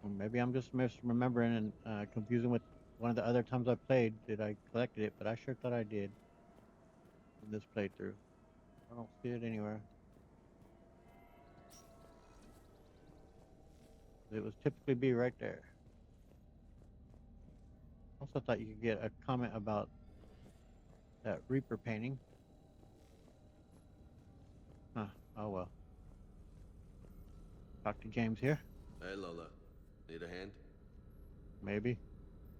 Or maybe I'm just misremembering and confusing with one of the other times I played that I collected it, but I sure thought I did in this playthrough. I don't see it anywhere. It was typically be right there. Also thought you could get a comment about that Reaper painting. Huh, oh well. Talk to James here. Hey, Lola. Need a hand? Maybe.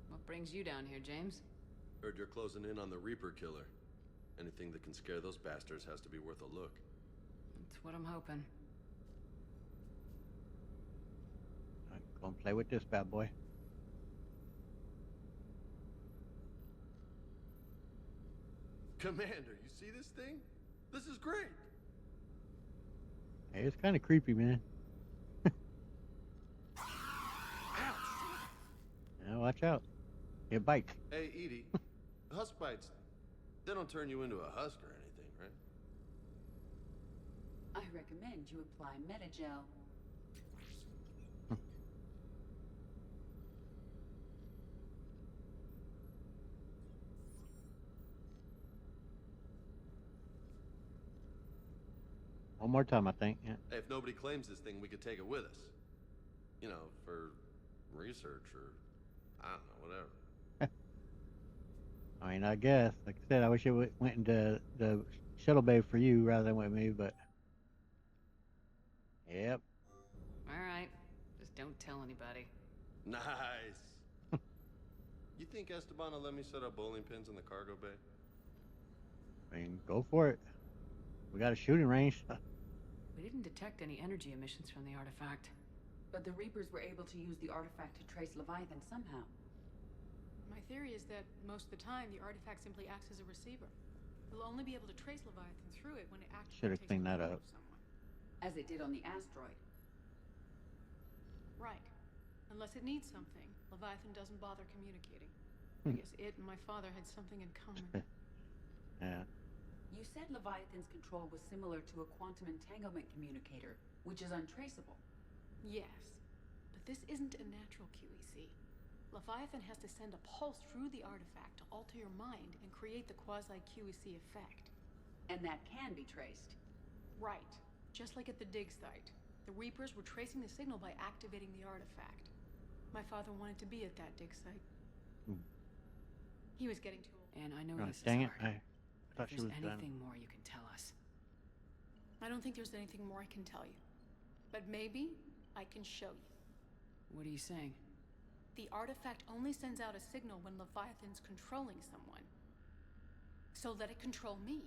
What brings you down here, James? Heard you're closing in on the Reaper killer. Anything that can scare those bastards has to be worth a look. That's what I'm hoping. Alright, go and play with this bad boy. Commander, you see this thing? This is great! Hey, it's kind of creepy, man. Yeah, watch out. It bites. Hey, Edie. Husk bites, they don't turn you into a husk or anything, right? I recommend you apply Metagel. One more time, I think. Yeah. Hey, if nobody claims this thing, we could take it with us. You know, for research or, I don't know, whatever. I mean, I guess. Like I said, I wish it went into the shuttle bay for you rather than with me, but... Yep. Alright. Just don't tell anybody. Nice. You think Esteban will let me set up bowling pins in the cargo bay? I mean, go for it. We got a shooting range. We didn't detect any energy emissions from the artifact. But the Reapers were able to use the artifact to trace Leviathan somehow. My theory is that most of the time, the artifact simply acts as a receiver. We'll only be able to trace Leviathan through it when it actually Should have takes cleaned that control up. of someone. As it did on the asteroid. Right. Unless it needs something, Leviathan doesn't bother communicating. I guess it and my father had something in common. Yeah. You said Leviathan's control was similar to a quantum entanglement communicator, which is untraceable. Yes. But this isn't a natural QEC. Leviathan has to send a pulse through the artifact to alter your mind and create the quasi-QEC effect. And that can be traced. Right. Just like at the dig site. The Reapers were tracing the signal by activating the artifact. My father wanted to be at that dig site. He was getting too old. And I know Oh, this dang is it! hard. I thought If she was there's done. anything more you can tell us. I don't think there's anything more I can tell you. But maybe I can show you. What are you saying? The artifact only sends out a signal when Leviathan's controlling someone. So let it control me.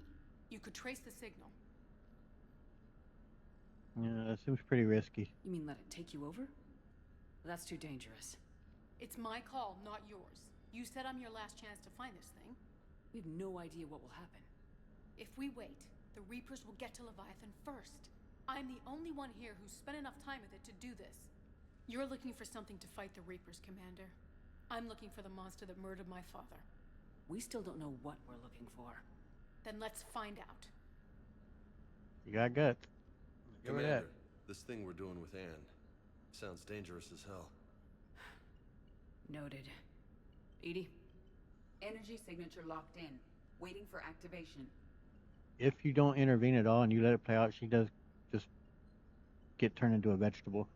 You could trace the signal. Yeah, that seems pretty risky. You mean let it take you over? That's too dangerous. It's my call, not yours. You said I'm your last chance to find this thing. We have no idea what will happen. If we wait, the Reapers will get to Leviathan first. I'm the only one here who's spent enough time with it to do this. You're looking for something to fight the Reapers, Commander. I'm looking for the monster that murdered my father. We still don't know what we're looking for. Then let's find out. You got guts. Give her that. Commander, this thing we're doing with Anne sounds dangerous as hell. Noted. Edie? Energy signature locked in. Waiting for activation. If you don't intervene at all and you let it play out, she does just get turned into a vegetable.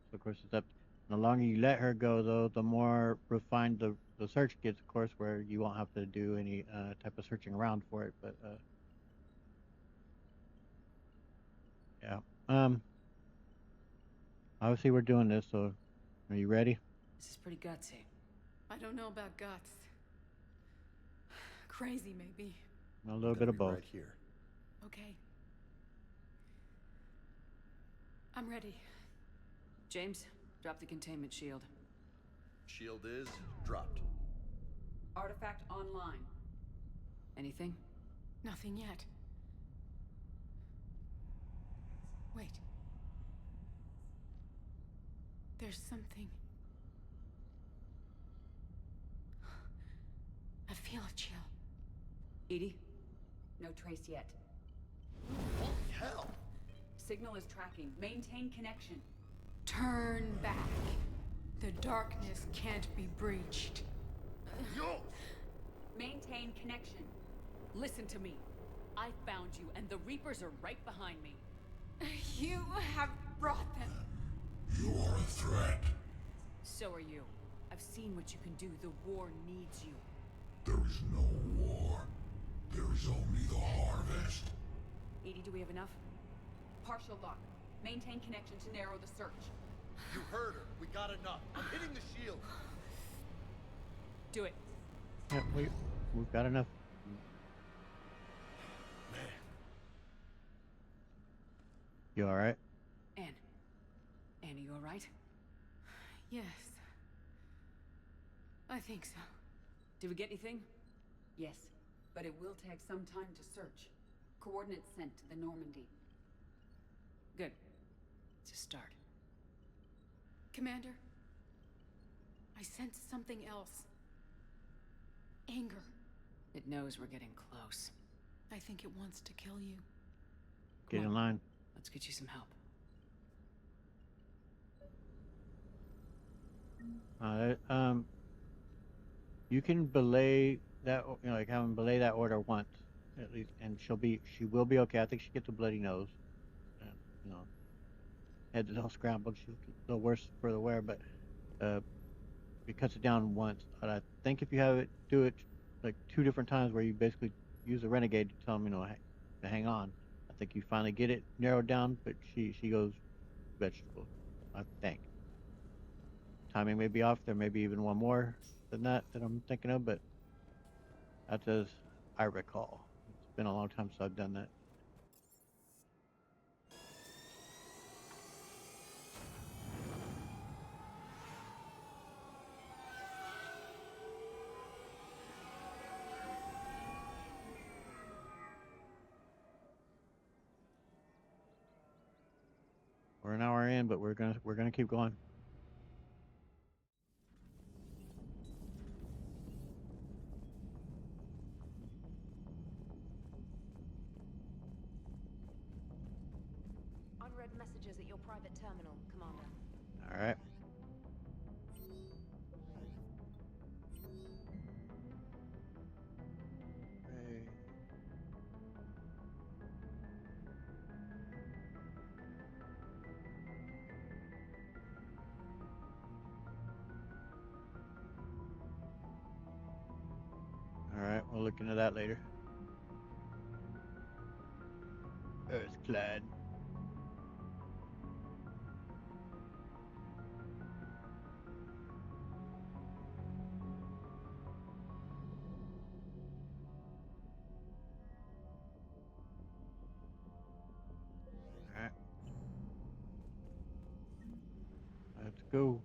So of course it's up. The longer you let her go, though, the more refined the search gets. Of course, where you won't have to do any type of searching around for it. But yeah. Obviously we're doing this. So are you ready? This is pretty gutsy. I don't know about guts. Crazy, maybe. A little bit of both. Right here. Okay. I'm ready. James, drop the containment shield. Shield is dropped. Artifact online. Anything? Nothing yet. Wait. There's something. I feel a chill. Edie? No trace yet. Holy hell! Signal is tracking. Maintain connection. Turn back. The darkness can't be breached. Yo! Maintain connection. Listen to me. I found you, and the Reapers are right behind me. You have brought them. You are a threat. So are you. I've seen what you can do. The war needs you. There is no war. There is only the harvest. Edie, do we have enough? Partial lock. Maintain connection to narrow the search. You heard her. We got enough. I'm hitting the shield. Do it. Yeah, we've got enough. Man. You all right? Anne, are you all right? Yes. I think so. Did we get anything? Yes, but it will take some time to search. Coordinates sent to the Normandy. Good. It's a start. Commander, I sense something else. Anger. It knows we're getting close. I think it wants to kill you. Get in line. Let's get you some help. You can belay that, like have him belay that order once, at least, and she will be okay. I think she gets a bloody nose, and, head's all scrambled. She's a little worse for the wear, but it cuts it down once. But I think if you have it do it like 2 different times, where you basically use a renegade to tell him, to hang on, I think you finally get it narrowed down. But she goes vegetable, I think. Timing may be off. There may be even one more than that I'm thinking of, but that's as I recall. It's been a long time since I've done that. We're an hour in, but we're gonna keep going. Unread messages at your private terminal, Commander. All right. look into that later. Earthclad. Alright. Let's go.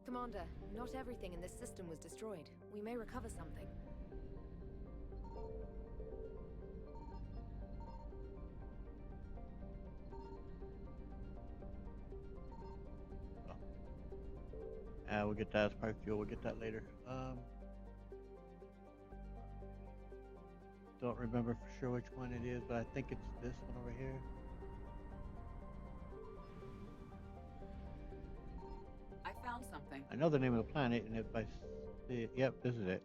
Commander, not everything in this system was destroyed. We may recover something. We'll get that as probably fuel. We'll get that later. Don't remember for sure which one it is, but I think it's this one over here. I found something. I know the name of the planet, and if I see it, yep, this is it.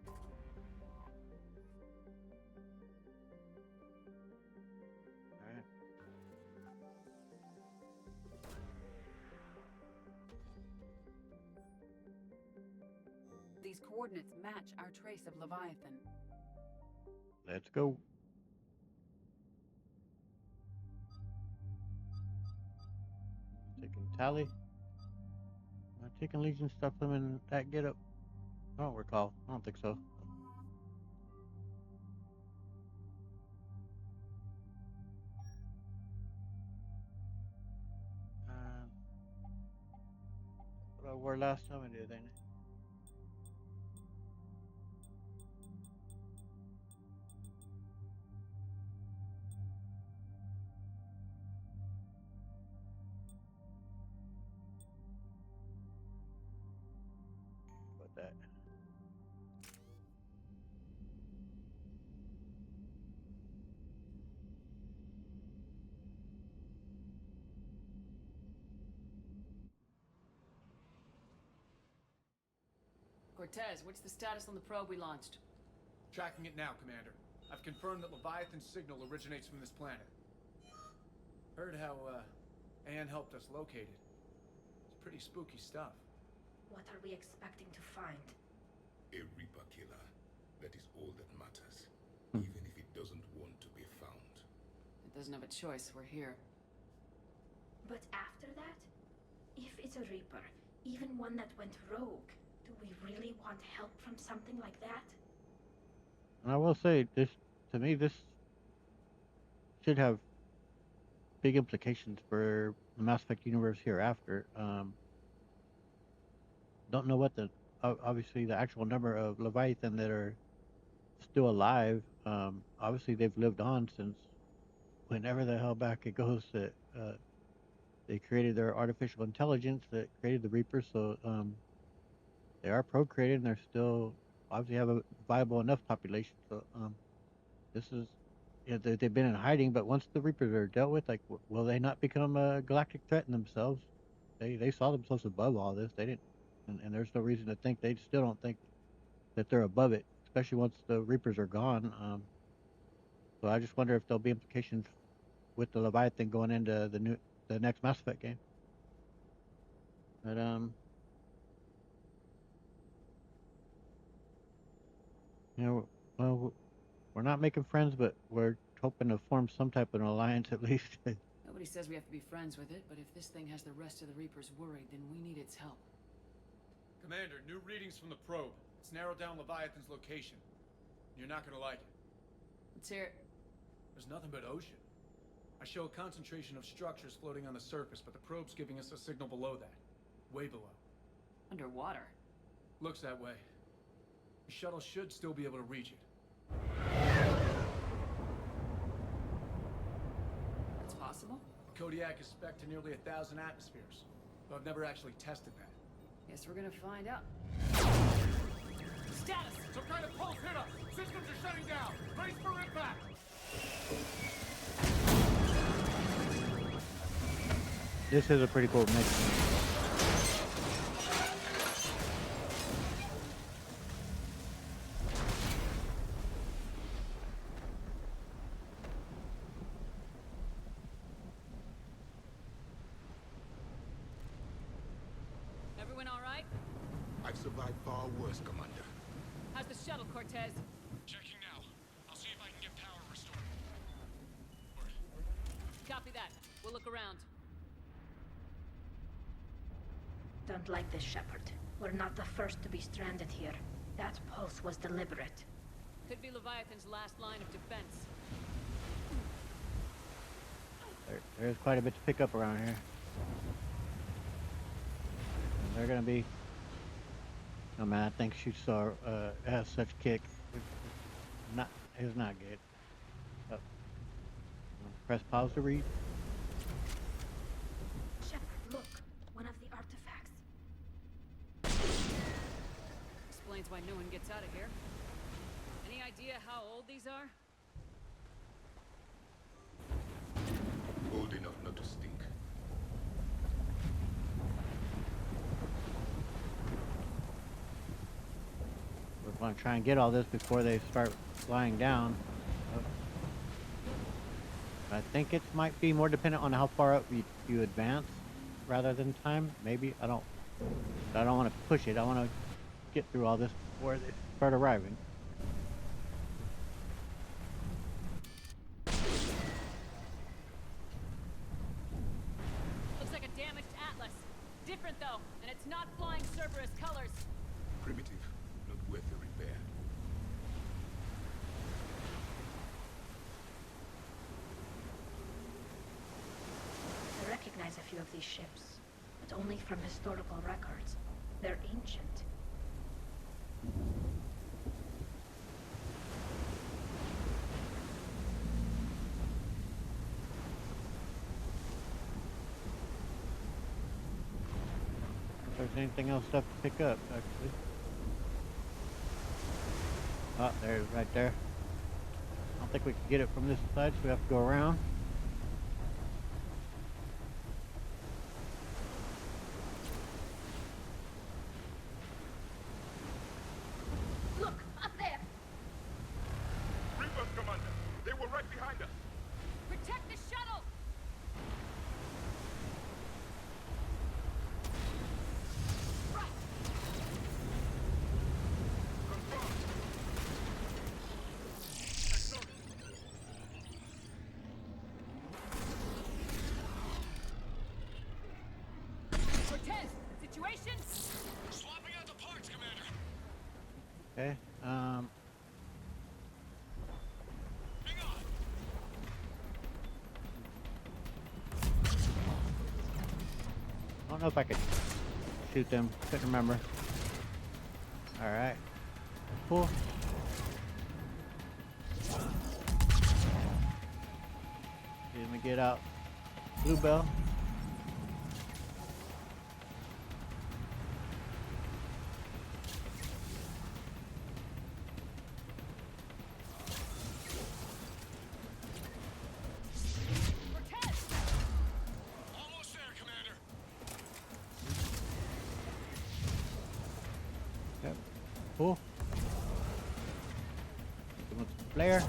Alright. These coordinates match our trace of Leviathan. Let's go. Taking tally. Am I taking Legion stuff from in that get up? I don't recall. I don't think so. What I wore last time I did, ain't it? About that. Cortez, what's the status on the probe we launched? Tracking it now, Commander. I've confirmed that Leviathan's signal originates from this planet. Heard how, Anne helped us locate it. It's pretty spooky stuff. What are we expecting to find? A Reaper killer. That is all that matters. Even if it doesn't want to be found. It doesn't have a choice, we're here. But after that? If it's a Reaper, even one that went rogue, do we really want help from something like that? And I will say, this, to me, this should have big implications for the Mass Effect universe hereafter. Don't know what the, obviously, the actual number of Leviathan that are still alive. Obviously, they've lived on since whenever the hell back it goes that they created their artificial intelligence that created the Reapers. So they are procreated, and they're still obviously have a viable enough population. So this is, you know, they've been in hiding, but once the Reapers are dealt with, like, will they not become a galactic threat in themselves? They saw themselves above all this. They didn't, and there's no reason to think they still don't think that they're above it, especially once the Reapers are gone. So I just wonder if there'll be implications with the Leviathan going into the next Mass Effect game. But you know, well, we're not making friends, but we're hoping to form some type of an alliance at least. Nobody says we have to be friends with it, but if this thing has the rest of the Reapers worried, then we need its help. Commander, new readings from the probe. It's narrowed down Leviathan's location. You're not gonna like it. Let's hear it. There's nothing but ocean. I show a concentration of structures floating on the surface, but the probe's giving us a signal below that. Way below. Underwater? Looks that way. The shuttle should still be able to reach it. That's possible? Kodiak is spec'd to nearly 1,000 atmospheres, but I've never actually tested that. Guess we're gonna find out. Status! Some kind of pulse hit us! Systems are shutting down! Brace for impact! This is a pretty cool mix. survived far worse, Commander. How's the shuttle, Cortez? Checking now. I'll see if I can get power restored. Copy that. We'll look around. Don't like this, Shepard. We're not the first to be stranded here. That pulse was deliberate. Could be Leviathan's last line of defense. There's quite a bit to pick up around here. And they're gonna be. Oh man, I think she saw has such kick. It's not good. Oh. Press pause to read. Shepard, look. One of the artifacts. Explains why no one gets out of here. Any idea how old these are? Old enough not to stink. We're going to try and get all this before they start flying down. I think it might be more dependent on how far up you advance rather than time. Maybe I don't want to push it. I want to get through all this before they start arriving. Looks like a damaged Atlas. Different though, and it's not flying Cerberus colors. Primitive, not worth the repair. I recognize a few of these ships, but only from historical records. They're ancient. If there's anything else stuff to pick up, actually. Oh, there's right there. I don't think we can get it from this side, so we have to go around. Look, up there! Reapers, Commander! They were right behind us! Protect the shuttle! Cortez, situation? Swapping out the parts, Commander. Okay. Hang on. I don't know if I could shoot them. Couldn't remember. All right. Cool. Let me get out Bluebell. Cortez! Almost there, Commander. Yep. Cool. Give us some flare.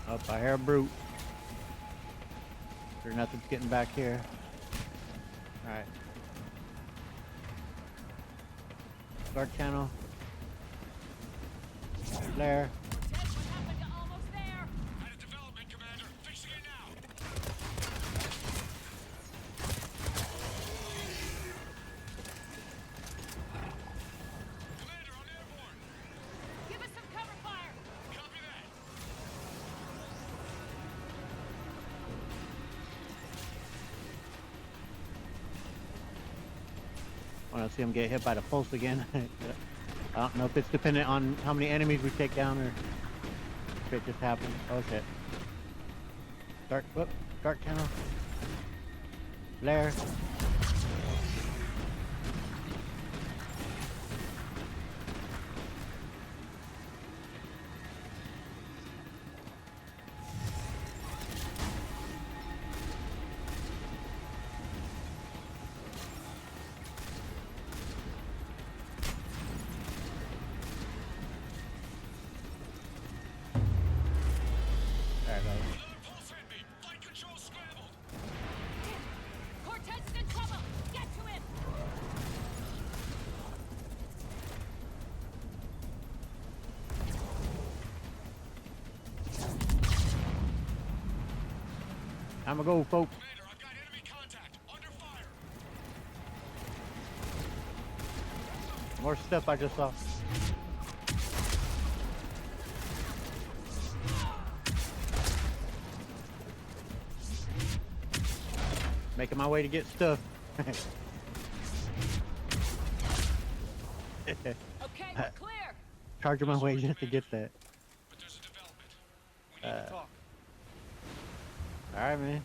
Up, I hear a brute. Sure nothing's getting back here. Alright. Start channel. Flare. Cortez, what happened to almost there? Had a development, Commander. Fixing it now. Commander, I'm airborne. Give us some cover fire! Copy that. I want to see him get hit by the pulse again. I don't know if it's dependent on how many enemies we take down or if it just happens. Oh shit. Start channel. Flare. There it goes. Another pulse hit me. Flight control scrambled. Time to go, folks. Commander, I've got enemy contact. Under fire. More stuff I just saw. Making my way to get stuff. Okay, we're clear. Charging my way just to get that. But there's a development. We need to talk. Alright, man.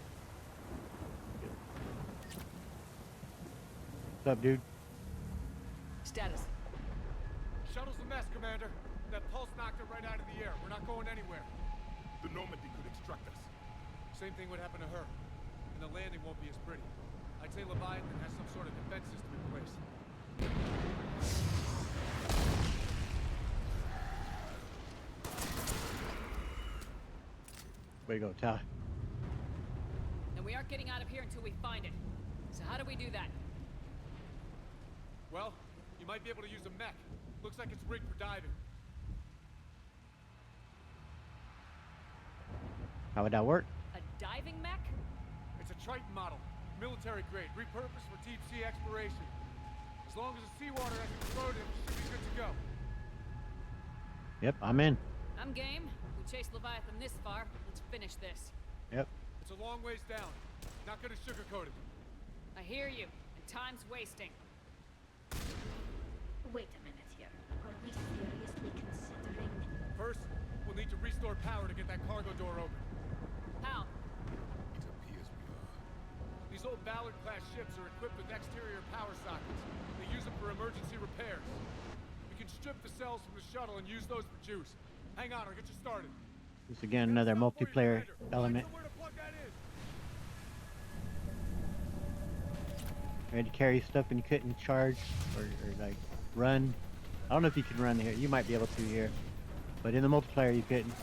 What's up, dude? Status. Shuttle's a mess, Commander. That pulse knocked it right out of the air. We're not going anywhere. The Normandy could extract us. Same thing would happen to her. And the landing won't be as pretty. I'd say Leviathan has some sort of defense system in place. Way to go, Ty. And we aren't getting out of here until we find it. So how do we do that? Well, you might be able to use a mech. Looks like it's rigged for diving. How would that work? A diving mech? It's a Triton model. Military grade. Repurposed for deep sea exploration. As long as the seawater hasn't corroded, it should be good to go. Yep, I'm in. I'm game. We chased Leviathan this far. Let's finish this. Yep. It's a long ways down. Not gonna sugarcoat it. I hear you. And time's wasting. Wait a minute here. Are we seriously considering... First, we'll need to restore power to get that cargo door open. How? It appears we are. These old Ballard-class ships are equipped with exterior power sockets. They use them for emergency repairs. We can strip the cells from the shuttle and use those for juice. Hang on, I'll get you started. This again, another multiplayer element. You had to carry stuff and you couldn't charge or like run. I don't know if you can run here. You might be able to here, but in the multiplayer you couldn't.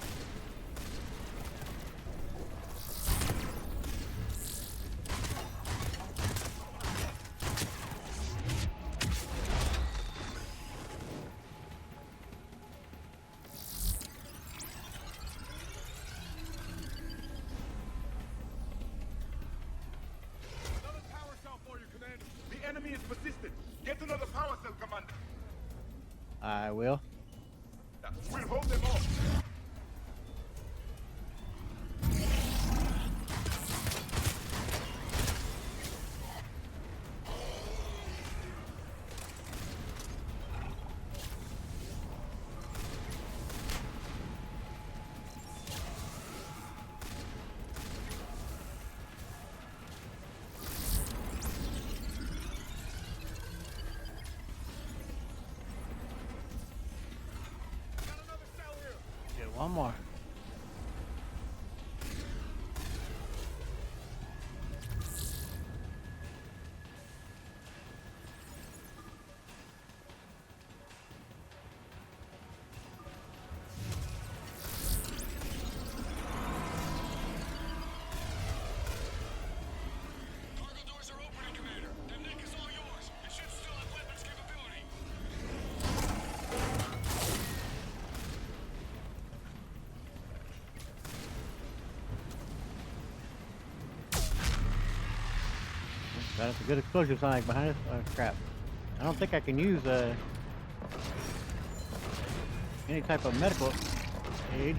I will. We'll hold them off. One more. Cargo doors are opening, Commander. The neck is all yours. It should still have weapons capability. That's a good explosion sound like behind us. Oh crap. I don't think I can use any type of medical aid.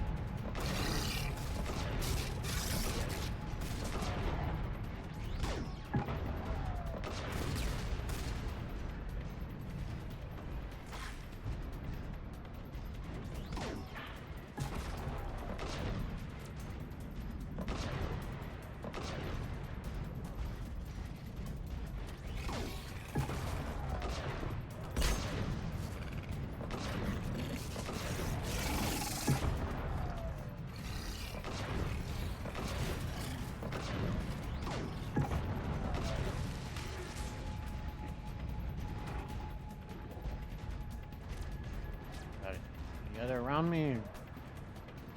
Any other around me?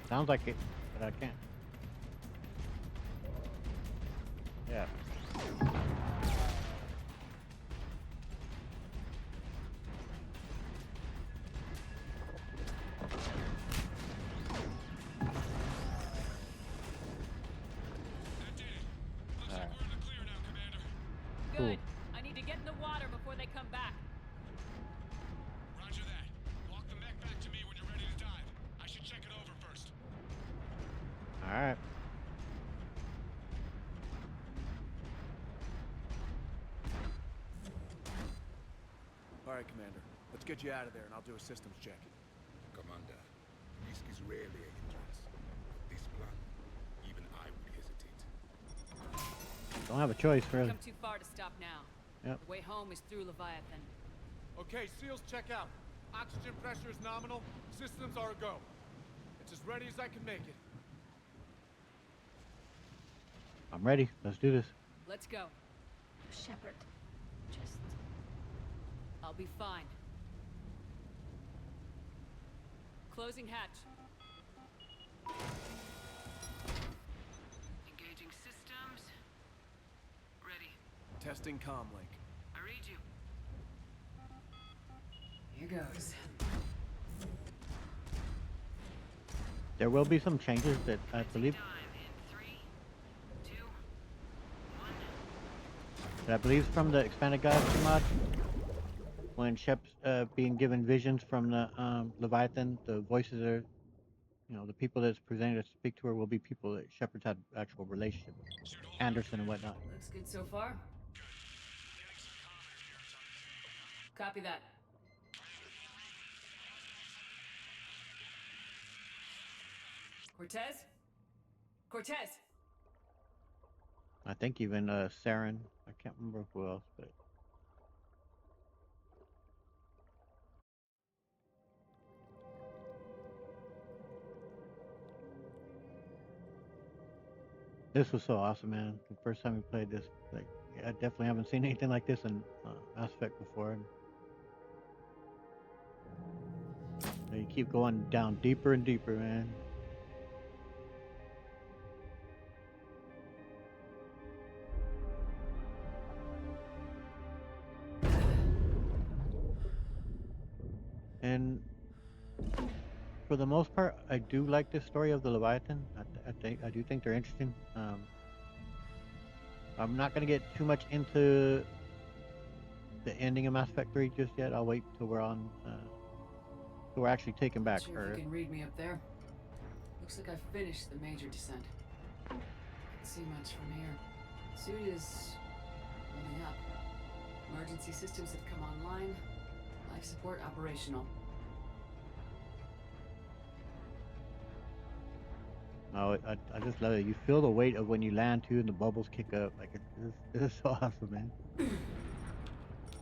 Sounds like it, but I can't. Yeah. cool. I need to get in the water before they come back. Roger that. Walk the mech back to me when you're ready to dive. I should check it over first. All right. All right, Commander. Let's get you out of there, and I'll do a systems check. Commander, risk is rarely a hindrance. But this plan, even I would hesitate. Don't have a choice, We've really. come too far to stop now. Yep. The way home is through Leviathan. Okay, SEALs, check out. Oxygen pressure is nominal. Systems are a go. It's as ready as I can make it. I'm ready. Let's do this. Let's go. Shepard, just... I'll be fine. Closing hatch. Engaging systems. Ready. Testing comlink. I read you. Here goes. There will be some changes that I believe. That I believe from the expanded galaxy mod. When Shep's being given visions from the Leviathan, the voices are, you know, the people that's presenting to speak to her will be people that Shepard's had actual relationship with, Anderson and whatnot. Looks good so far. Copy that. Cortez? Cortez! I think even Saren. I can't remember who else, but this was so awesome, man. The first time we played this, like, I definitely haven't seen anything like this in Mass Effect before. And you keep going down deeper and deeper, man. And for the most part, I do like this story of the Leviathan. I do think they're interesting. I'm not gonna get too much into the ending of Mass Effect 3 just yet. I'll wait till we're on, till we're actually taken back Sure if Earth. you can read me up there. Looks like I finished the major descent. Can't see much from here. Suit is holding up. Emergency systems have come online. Life support operational. No, I just love it. You feel the weight of when you land too, and the bubbles kick up. Like it is so awesome, man.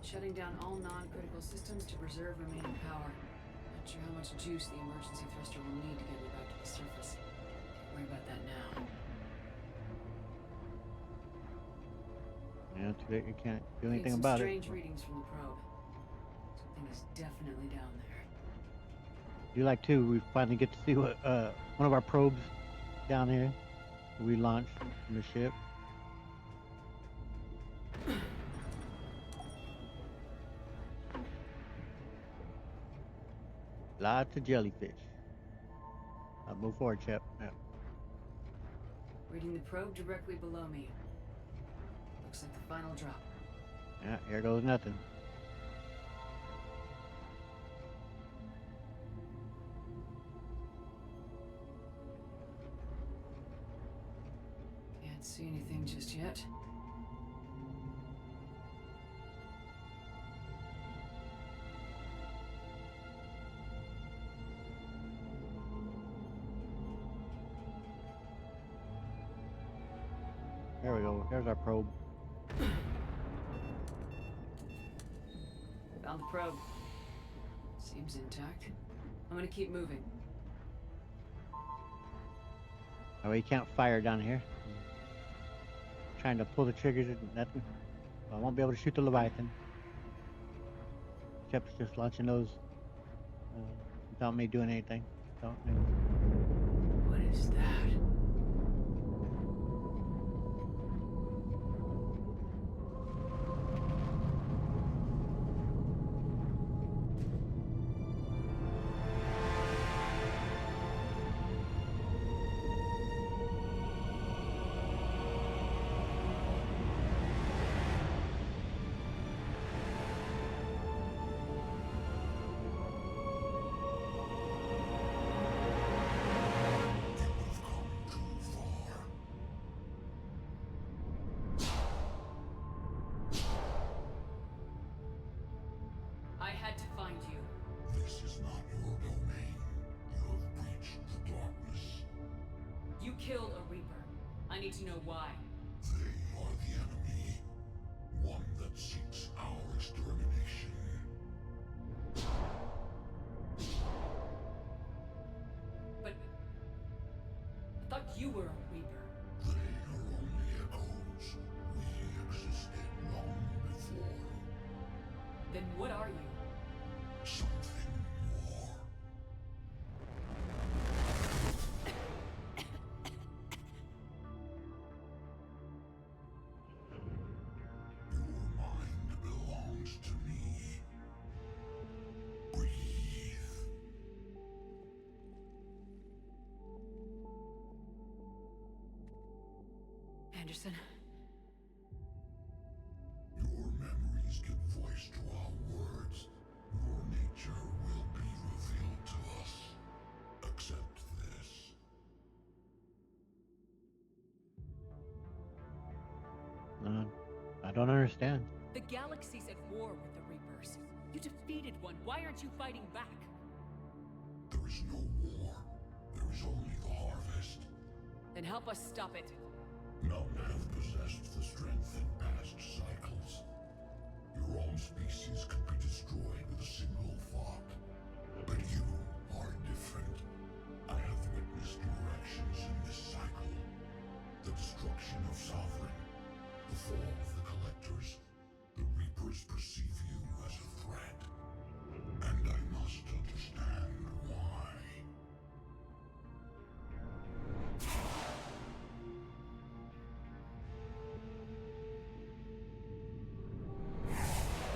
Shutting down all non-critical systems to preserve remaining power. Not sure how much juice the emergency thruster will need to get me back to the surface. Can't worry about that now. Yeah, too late. You can't do Getting anything some about it. strange readings from the probe. Something is definitely down there. You like too. We finally get to see what one of our probes down here. We launched from the ship. Lots of jellyfish. I'll move forward, Shep. Yeah. Reading the probe directly below me. Looks like the final drop. Yeah, here goes nothing. Can't see anything just yet. There we go. There's our probe. Found the probe. Seems intact. I'm gonna keep moving. Oh, you can't fire down here. Trying to pull the triggers and nothing. I won't be able to shoot the Leviathan. Shep's just launching those without me doing anything. What is that? had to find you. This is not your domain. You have breached the darkness. You killed a Reaper. I need to know why. They are the enemy. One that seeks our extermination. But I thought you were a Reaper. They are only echoes. We existed long before. Then what are you? Something more. Your mind belongs to me. Breathe. Anderson? Your memories give voice to our words. Your nature will be revealed to us. Accept this. I don't understand. The galaxy's at war with the Reapers. You defeated one. Why aren't you fighting back? There is no war. There is only the harvest. Then help us stop it. None have possessed the strength in past cycles. Your own species could be destroyed with a single thought. But you are different. I have witnessed your actions in this cycle. The destruction of Sovereign, the fall of the Collectors. The Reapers perceive you as a threat. And I must understand why.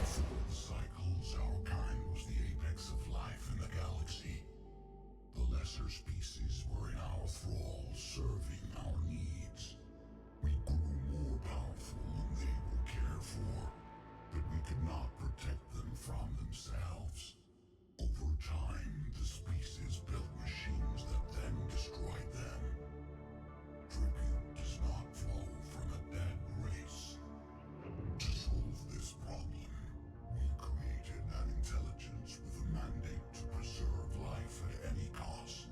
Before the cycles, our kind was the apex of life in the galaxy. The lesser species were in our thrall, serving our needs. We grew more powerful and they were cared for, but we could not protect them from themselves. Over time, the species built machines that then destroyed them. Tribute does not flow from a dead race. To solve this problem, we created an intelligence with a mandate to preserve life at any cost.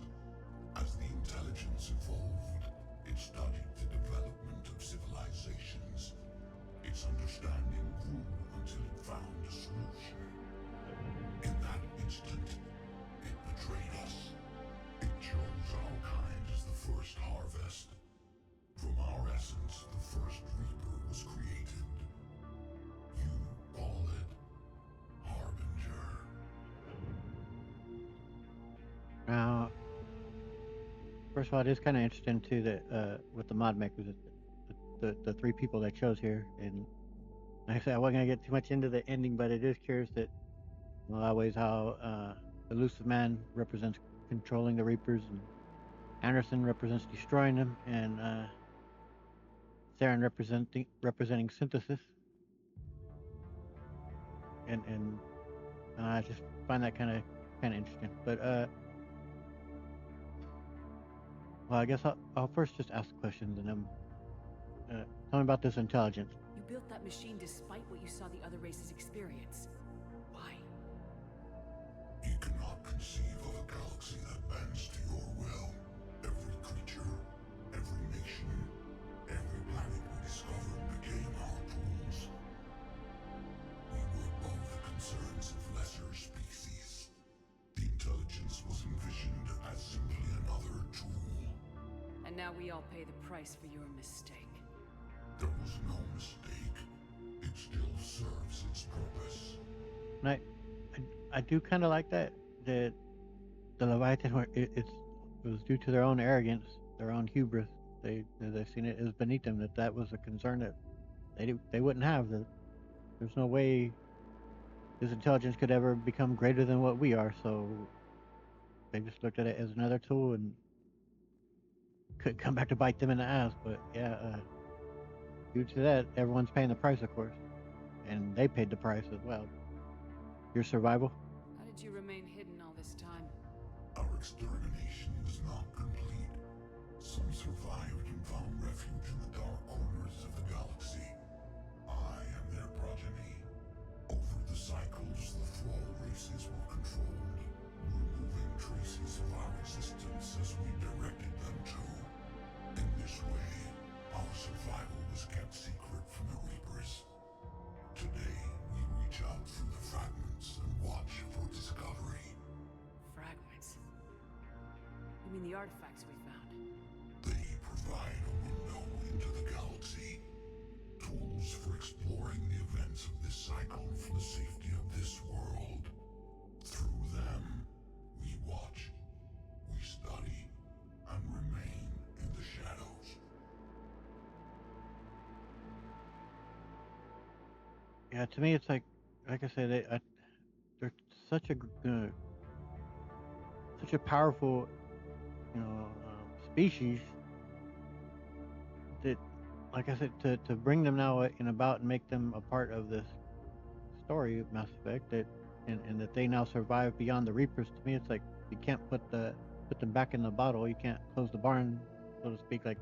As the intelligence evolved, it studied the development of civilizations. Its understanding grew until it found a solution. In that instant, it betrayed us. It chose our kind as the first harvest. From our essence, the first Reaper was created. You call it Harbinger. Now, first of all, it is kind of interesting too that with the mod makers, the three people they chose here, and like I said, I wasn't gonna get too much into the ending, but it is curious that in a lot of ways how Elusive Man represents controlling the Reapers, and Anderson represents destroying them, and Saren representing synthesis, and I just find that kind of interesting. But well, I guess I'll first just ask questions, and then tell me about this intelligence. You built that machine despite what you saw the other races experience. Why? You cannot conceive of a galaxy that bends to your will. Every creature, every nation, every planet we discovered became our tools. We were above the concerns of lesser species. The intelligence was envisioned as simply another tool. And now we all pay the price for your mistake. There was no mistake. It still serves its purpose. And I do kind of like that the Leviathan it was due to their own arrogance, their own hubris. They've seen it as beneath them, that was a concern that they wouldn't have. That there's no way this intelligence could ever become greater than what we are. So they just looked at it as another tool and could come back to bite them in the ass. But yeah, due to that, everyone's paying the price, of course, and they paid the price as well. Your survival. How did you remain hidden all this time? Our extermination was not complete. Some survived and found refuge in the dark corners of the galaxy. I am their progeny. Over the cycles, the thrall we directed them to. In this way, our survival was kept secret from the Reapers. Today, we reach out through the fragments and watch for discovery. Fragments? You mean the artifacts we found? They provide a window into the galaxy. Tools for exploring the events of this cycle for the safety of this world. Through them, we watch, we study, and remain in the shadows. Yeah, to me, it's like I said, they're such a such a powerful, species that, like I said, to bring them now in about and make them a part of this story of Mass Effect, and that they now survive beyond the Reapers. To me, it's like you can't put them back in the bottle. You can't close the barn, so to speak. Like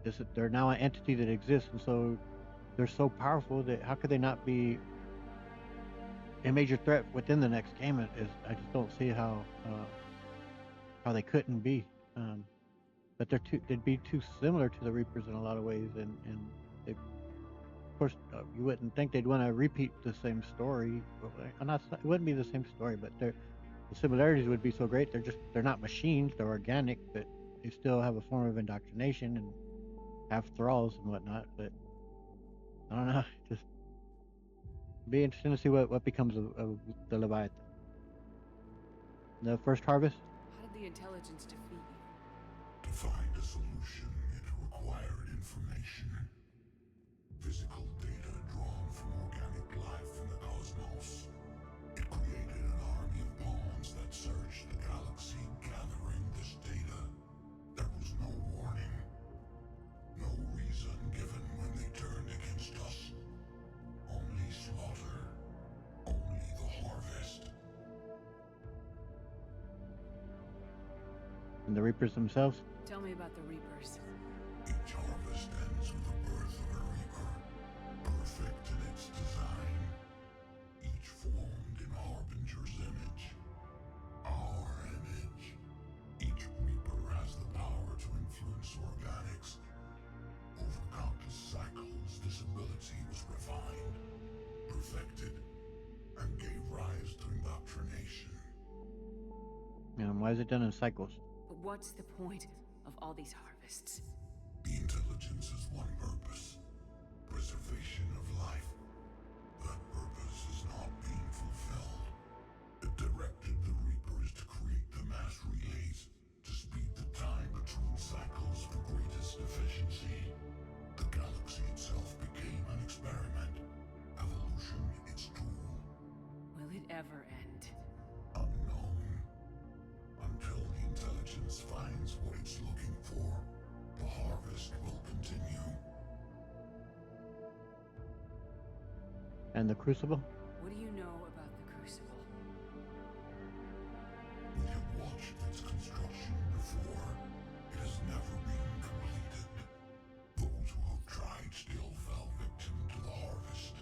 this, they're now an entity that exists, and so they're so powerful that how could they not be a major threat within the next game? I just don't see how they couldn't be. But they'd be too similar to the Reapers in a lot of ways, and they, of course, you wouldn't think they'd want to repeat the same story. It wouldn't be the same story, but the similarities would be so great. They're not machines. They're organic, but they still have a form of indoctrination and have thralls and whatnot. But I don't know. Just be interesting to see what becomes of the Leviathan. The first harvest. How did the intelligence defeat you? To find a solution, it required information. Physical data drawn from organic life in the cosmos. It created an army of pawns that searched the galaxy gathering this data. There was no warning. No reason given when they turned against us. Only slaughter. Only the harvest. And the Reapers themselves. Tell me about the Reapers. Each harvest ends with the birth of a Reaper, perfect in its design, each formed in Harbinger's image. Our image. Each Reaper has the power to influence organics. Over countless cycles, this ability was refined, perfected, and gave rise to indoctrination. And why is it done in cycles? But what's the point of all these harvests? The intelligence has one purpose. Preservation of life. That purpose is not being fulfilled. It directed the Reapers to create the mass relays, to speed the time between cycles for greatest efficiency. The galaxy itself became an experiment. Evolution its tool. Will it ever end? Unknown. Until the intelligence finds what it's looking for, the harvest will continue. And the Crucible? What do you know about the Crucible? We have watched its construction before. It has never been completed. Those who have tried still fell victim to the harvest.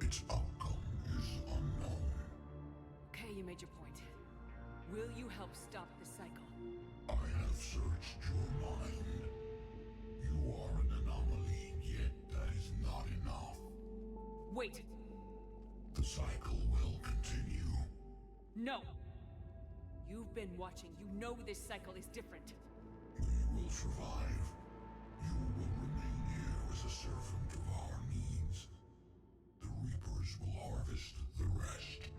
Its outcome is unknown. Okay, you made your point. Will you help stop the cycle? I have searched your mind. You are an anomaly, yet that is not enough. Wait! The cycle will continue. No! You've been watching. You know this cycle is different. We will survive. You will remain here as a servant of our needs. The Reapers will harvest the rest.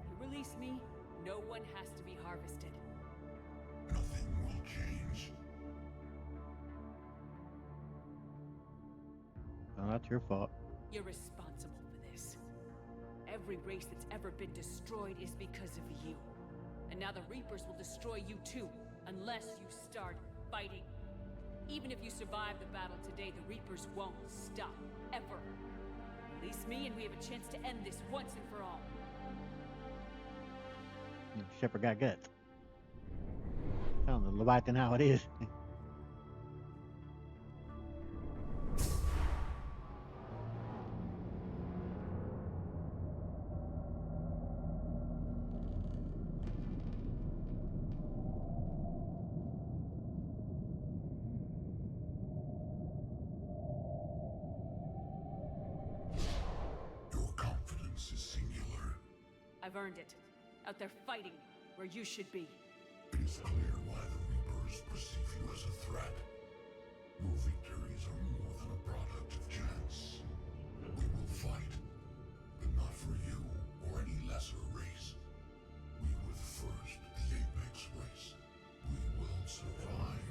You release me, no one has to be harvested. Nothing will change. Well, that's your fault. You're responsible for this. Every race that's ever been destroyed is because of you. And now the Reapers will destroy you too, unless you start fighting. Even if you survive the battle today, the Reapers won't stop, ever. Release me and we have a chance to end this once and for all. Shepard got guts. Telling the Leviathan how it is. I've earned it. Out there fighting, where you should be. It is clear why the Reapers perceive you as a threat. Your victories are more than a product of chance. We will fight, but not for you or any lesser race. We were the first, the Apex race. We will survive.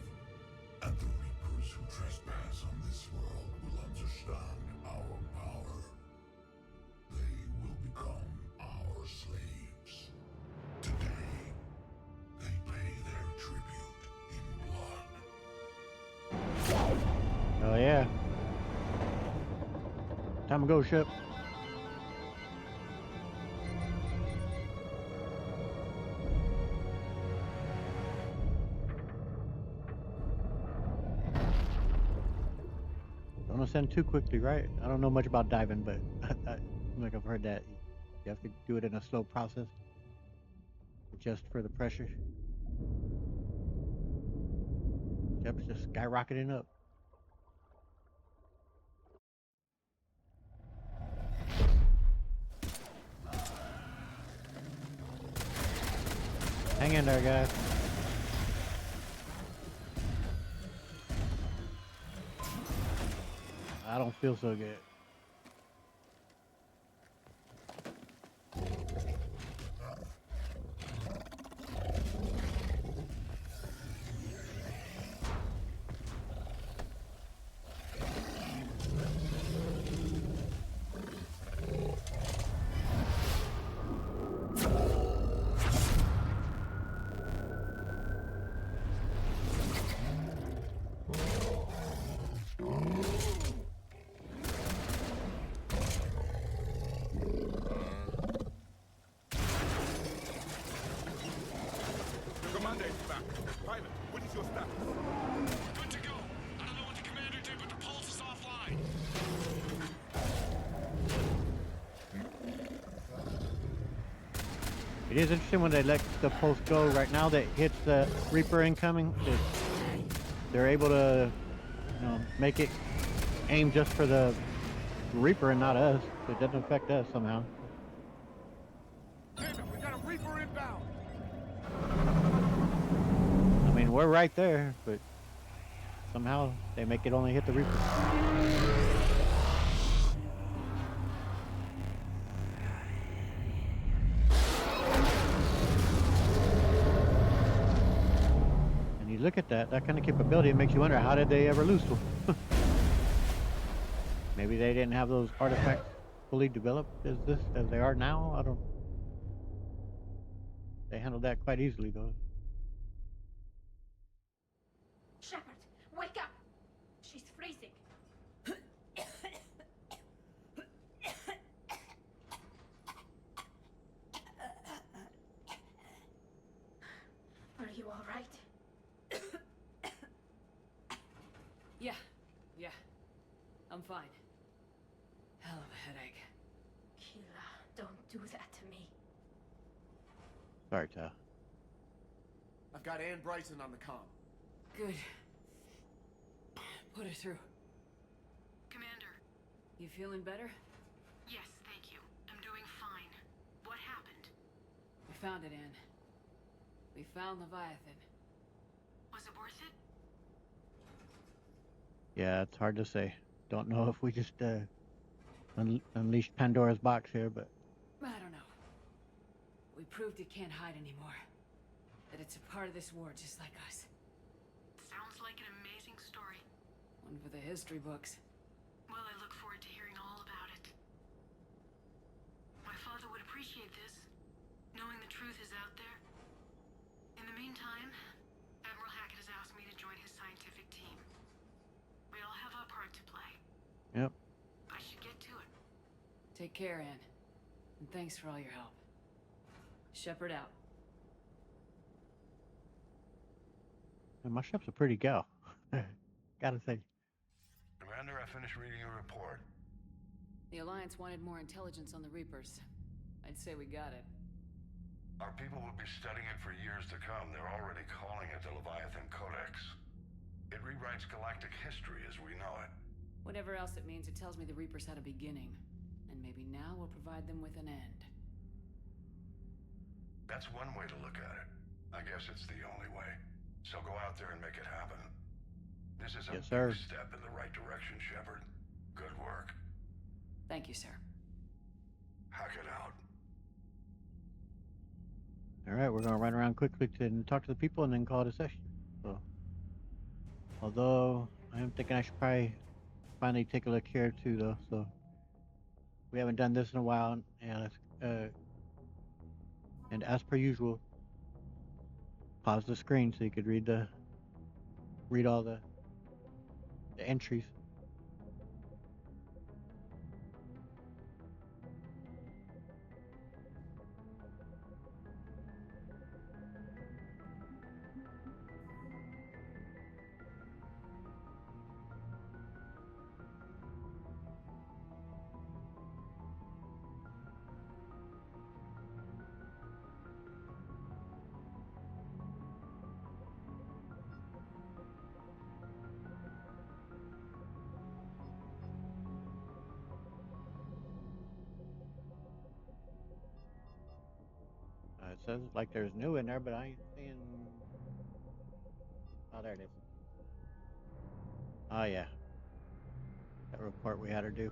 And the Reapers who trespass on this world will understand our power. They will become our slaves. Today, they pay their tribute in blood. Oh yeah. Time to go, ship. Don't ascend too quickly, right? I don't know much about diving, but like I've heard that you have to do it in a slow process, adjust for the pressure. Ship's just skyrocketing up. Hang in there, guys. I don't feel so good. Commander is back. Private, what is your status? Good to go. I don't know what the commander did, but the pulse is offline. It is interesting when they let the pulse go. Right now that hits the Reaper incoming, they're able to, you know, make it aim just for the Reaper and not us. It doesn't affect us somehow. Damn it, we got a Reaper inbound! I mean, we're right there, but somehow they make it only hit the Reaper. And you look at that kind of capability, it makes you wonder, how did they ever lose to them? Maybe they didn't have those artifacts fully developed as they are now. I don't. They handled that quite easily, though. Shepard, wake up! She's freezing. Are you all right? Yeah. I'm fine. Hell of a headache. Keela, don't do that to me. Sorry, Tal. I've got Ann Bryson on the comm. Good. Put her through. Commander. You feeling better? Yes, thank you. I'm doing fine. What happened? We found it, Ann. We found Leviathan. Was it worth it? Yeah, it's hard to say. Don't know if we just unleashed Pandora's box here, but I don't know. We proved it can't hide anymore. That it's a part of this war just like us. Sounds like an amazing story. One for the history books. Well, I look forward to hearing all about it. My father would appreciate this, knowing the truth is out there. In the meantime, Admiral Hackett has asked me to join his scientific team. We all have our part to play. yep. I should get to it. Take care, Ann. And thanks for all your help. Shepard out. And my ship's a pretty gal. Gotta say. Commander, I finished reading your report. The Alliance wanted more intelligence on the Reapers. I'd say we got it. Our people will be studying it for years to come. They're already calling it the Leviathan Codex. It rewrites galactic history as we know it. Whatever else it means, it tells me the Reapers had a beginning. And maybe now we'll provide them with an end. That's one way to look at it. I guess it's the only way. So go out there and make it happen. This is a Yes, big sir. step in the right direction, Shepard. Good work. Thank you, sir. Hack it out. All right, we're gonna run around quickly to talk to the people and then call it a session. So, although I am thinking I should probably finally take a look here too, though. So we haven't done this in a while, and as per usual, pause the screen so you could read all the entries. It says like there's new in there, but I ain't seeing. Oh, there it is. Oh yeah, that report we had her do.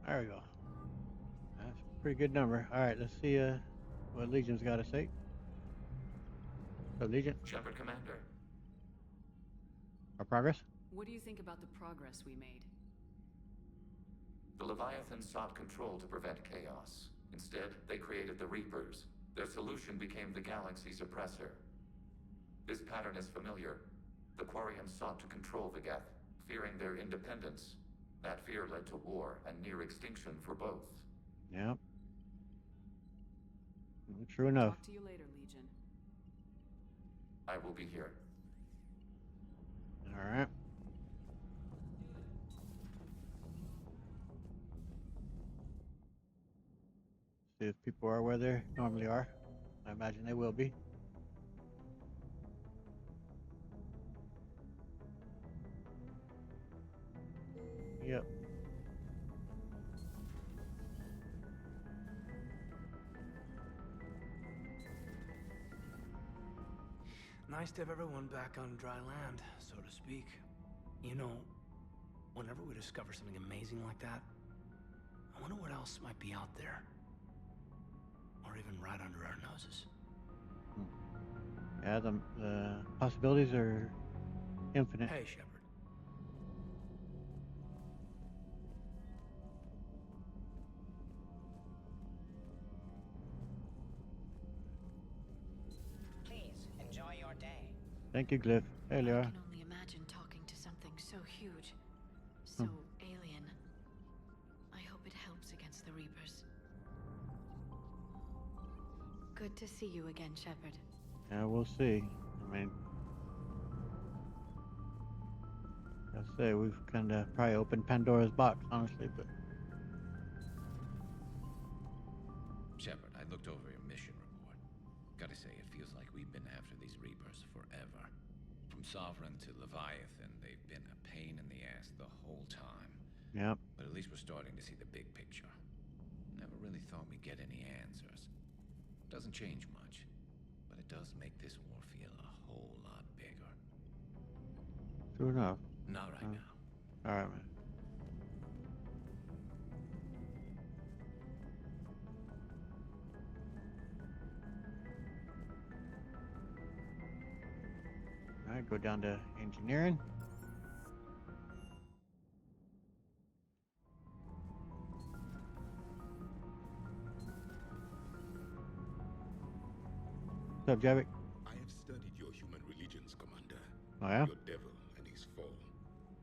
There we go. That's a pretty good number. All right, let's see what Legion's got to say. So Legion, Shepard, Commander. our progress. What do you think about the progress we made? The Leviathan sought control to prevent chaos. Instead, they created the Reapers. Their solution became the Galaxy Suppressor. This pattern is familiar. The Quarians sought to control the Geth, fearing their independence. That fear led to war and near extinction for both. Yeah. True enough. Talk to you later, Legion. I will be here. All right. See if people are where they normally are. I imagine they will be. Yep. Nice to have everyone back on dry land, so to speak. You know, whenever we discover something amazing like that, I wonder what else might be out there. Or even right under our noses. Yeah, the possibilities are infinite. Hey, Shepard. Please, enjoy your day. Thank you, Glyph. Hey, I Laura. can only imagine talking to something so huge, so alien. I hope it helps against the Reapers. Good to see you again, Shepard. Yeah, we'll see. I mean, I'll say we've kind of probably opened Pandora's box, honestly, but. Shepard, I looked over your mission report. Gotta say, it feels like we've been after these Reapers forever. From From Sovereign to Leviathan, they've been a pain in the ass the whole time. Yep. But at least we're starting to see the big picture. Never really thought we'd get any answers. Doesn't change much, but it does make this war feel a whole lot bigger. True enough. Not right now. All right, man. All right, go down to engineering. What's up, Javik? I have studied your human religions, Commander. Oh, yeah? Your devil and his fall.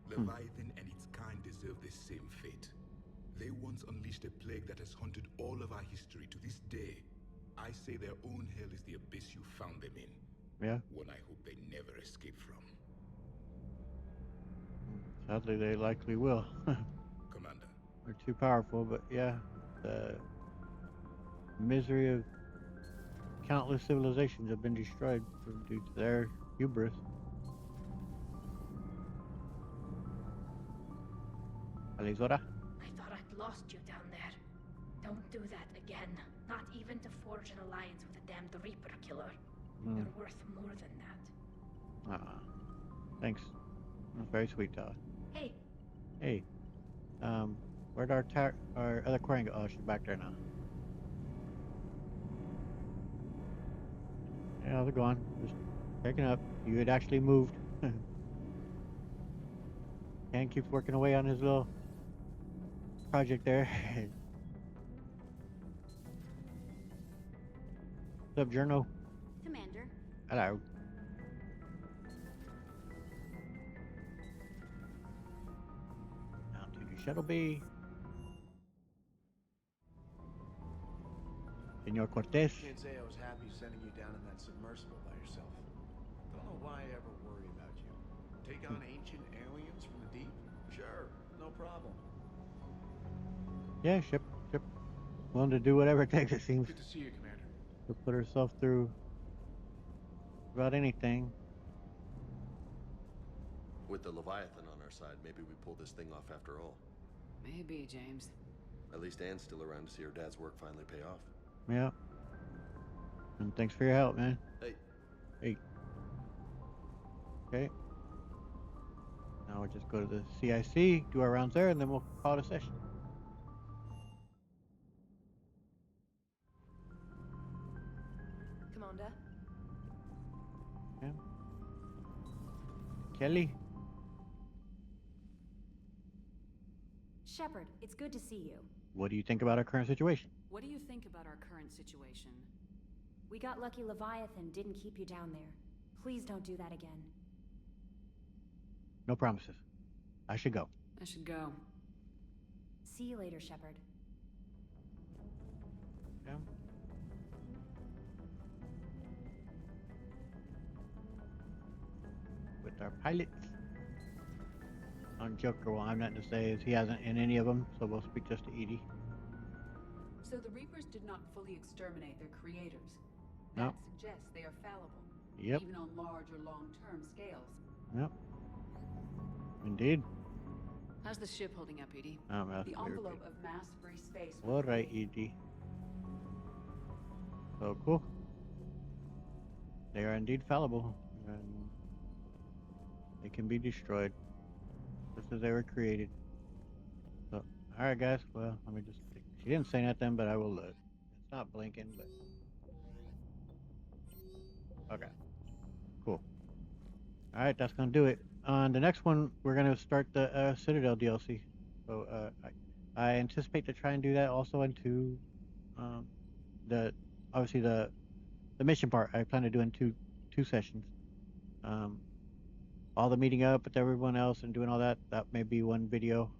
Leviathan and its kind deserve the same fate. They once unleashed a plague that has haunted all of our history to this day. I say their own hell is the abyss you found them in. Yeah. One I hope they never escape from. Sadly, they likely will. Commander. They're too powerful, but yeah, the misery of countless civilizations have been destroyed due to their hubris. Alizora? I thought I'd lost you down there. Don't do that again. Not even to forge an alliance with a damned Reaper killer. You're worth more than that. Thanks. That's very sweet, Todd. Hey. Hey. Where'd our other Quarian go? Oh, she's back there now. Hey, how's it going? Just checking up. You had actually moved. Ken keeps working away on his little project there. What's up, Journo? Commander. Hello. Down to the shuttle bay. Senor Cortez. Can't say I was happy sending you down in that submersible by yourself. Don't know why I ever worry about you. Take on ancient aliens from the deep? Sure, no problem. Yeah, ship. Willing to do whatever it takes, it seems. Good to see you, Commander. To put herself through about anything. With the Leviathan on our side, maybe we pull this thing off after all. Maybe, James. At least Anne's still around to see her dad's work finally pay off. Yeah. And thanks for your help, man. Hey. Hey. Okay. Now we'll just go to the CIC, do our rounds there, and then we'll call it a session. Commander. Yeah. Kelly. Shepard, it's good to see you. What do you think about our current situation? What do you think about our current situation? We got lucky Leviathan didn't keep you down there. Please don't do that again. No promises. I should go. I should go. See you later, Shepard. Yeah. With our pilots. On Joker, well, I'm nothing to say as he hasn't in any of them, so we'll speak just to Edie. So the Reapers did not fully exterminate their creators. No. That suggests they are fallible. Yep. Even on large or long-term scales. Yep. Indeed. How's the ship holding up, Edie? The envelope of mass-free space. All right, Edie. So cool. They are indeed fallible, and they can be destroyed, just as they were created. So, all right, guys. Well, let me just. She didn't say nothing, but I will look. It's not blinking, but okay. Cool. All right, that's gonna do it. On the next one, we're gonna start the Citadel DLC. So I anticipate to try and do that also into obviously the mission part. I plan to do in two sessions. All the meeting up with everyone else and doing all that may be one video.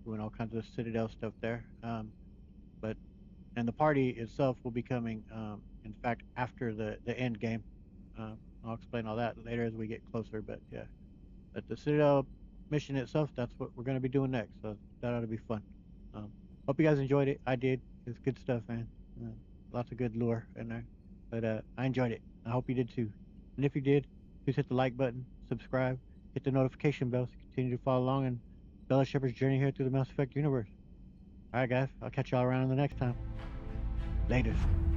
Doing all kinds of Citadel stuff there. And the party itself will be coming, in fact, after the end game. I'll explain all that later as we get closer, but yeah. But the Citadel mission itself, that's what we're going to be doing next, so that ought to be fun. Hope you guys enjoyed it. I did. It's good stuff, man. Lots of good lore in there. But I enjoyed it. I hope you did too. And if you did, please hit the like button, subscribe, hit the notification bell to continue to follow along in Bella Shepherd's journey here through the Mass Effect universe. Alright guys, I'll catch y'all around in the next time. Laters.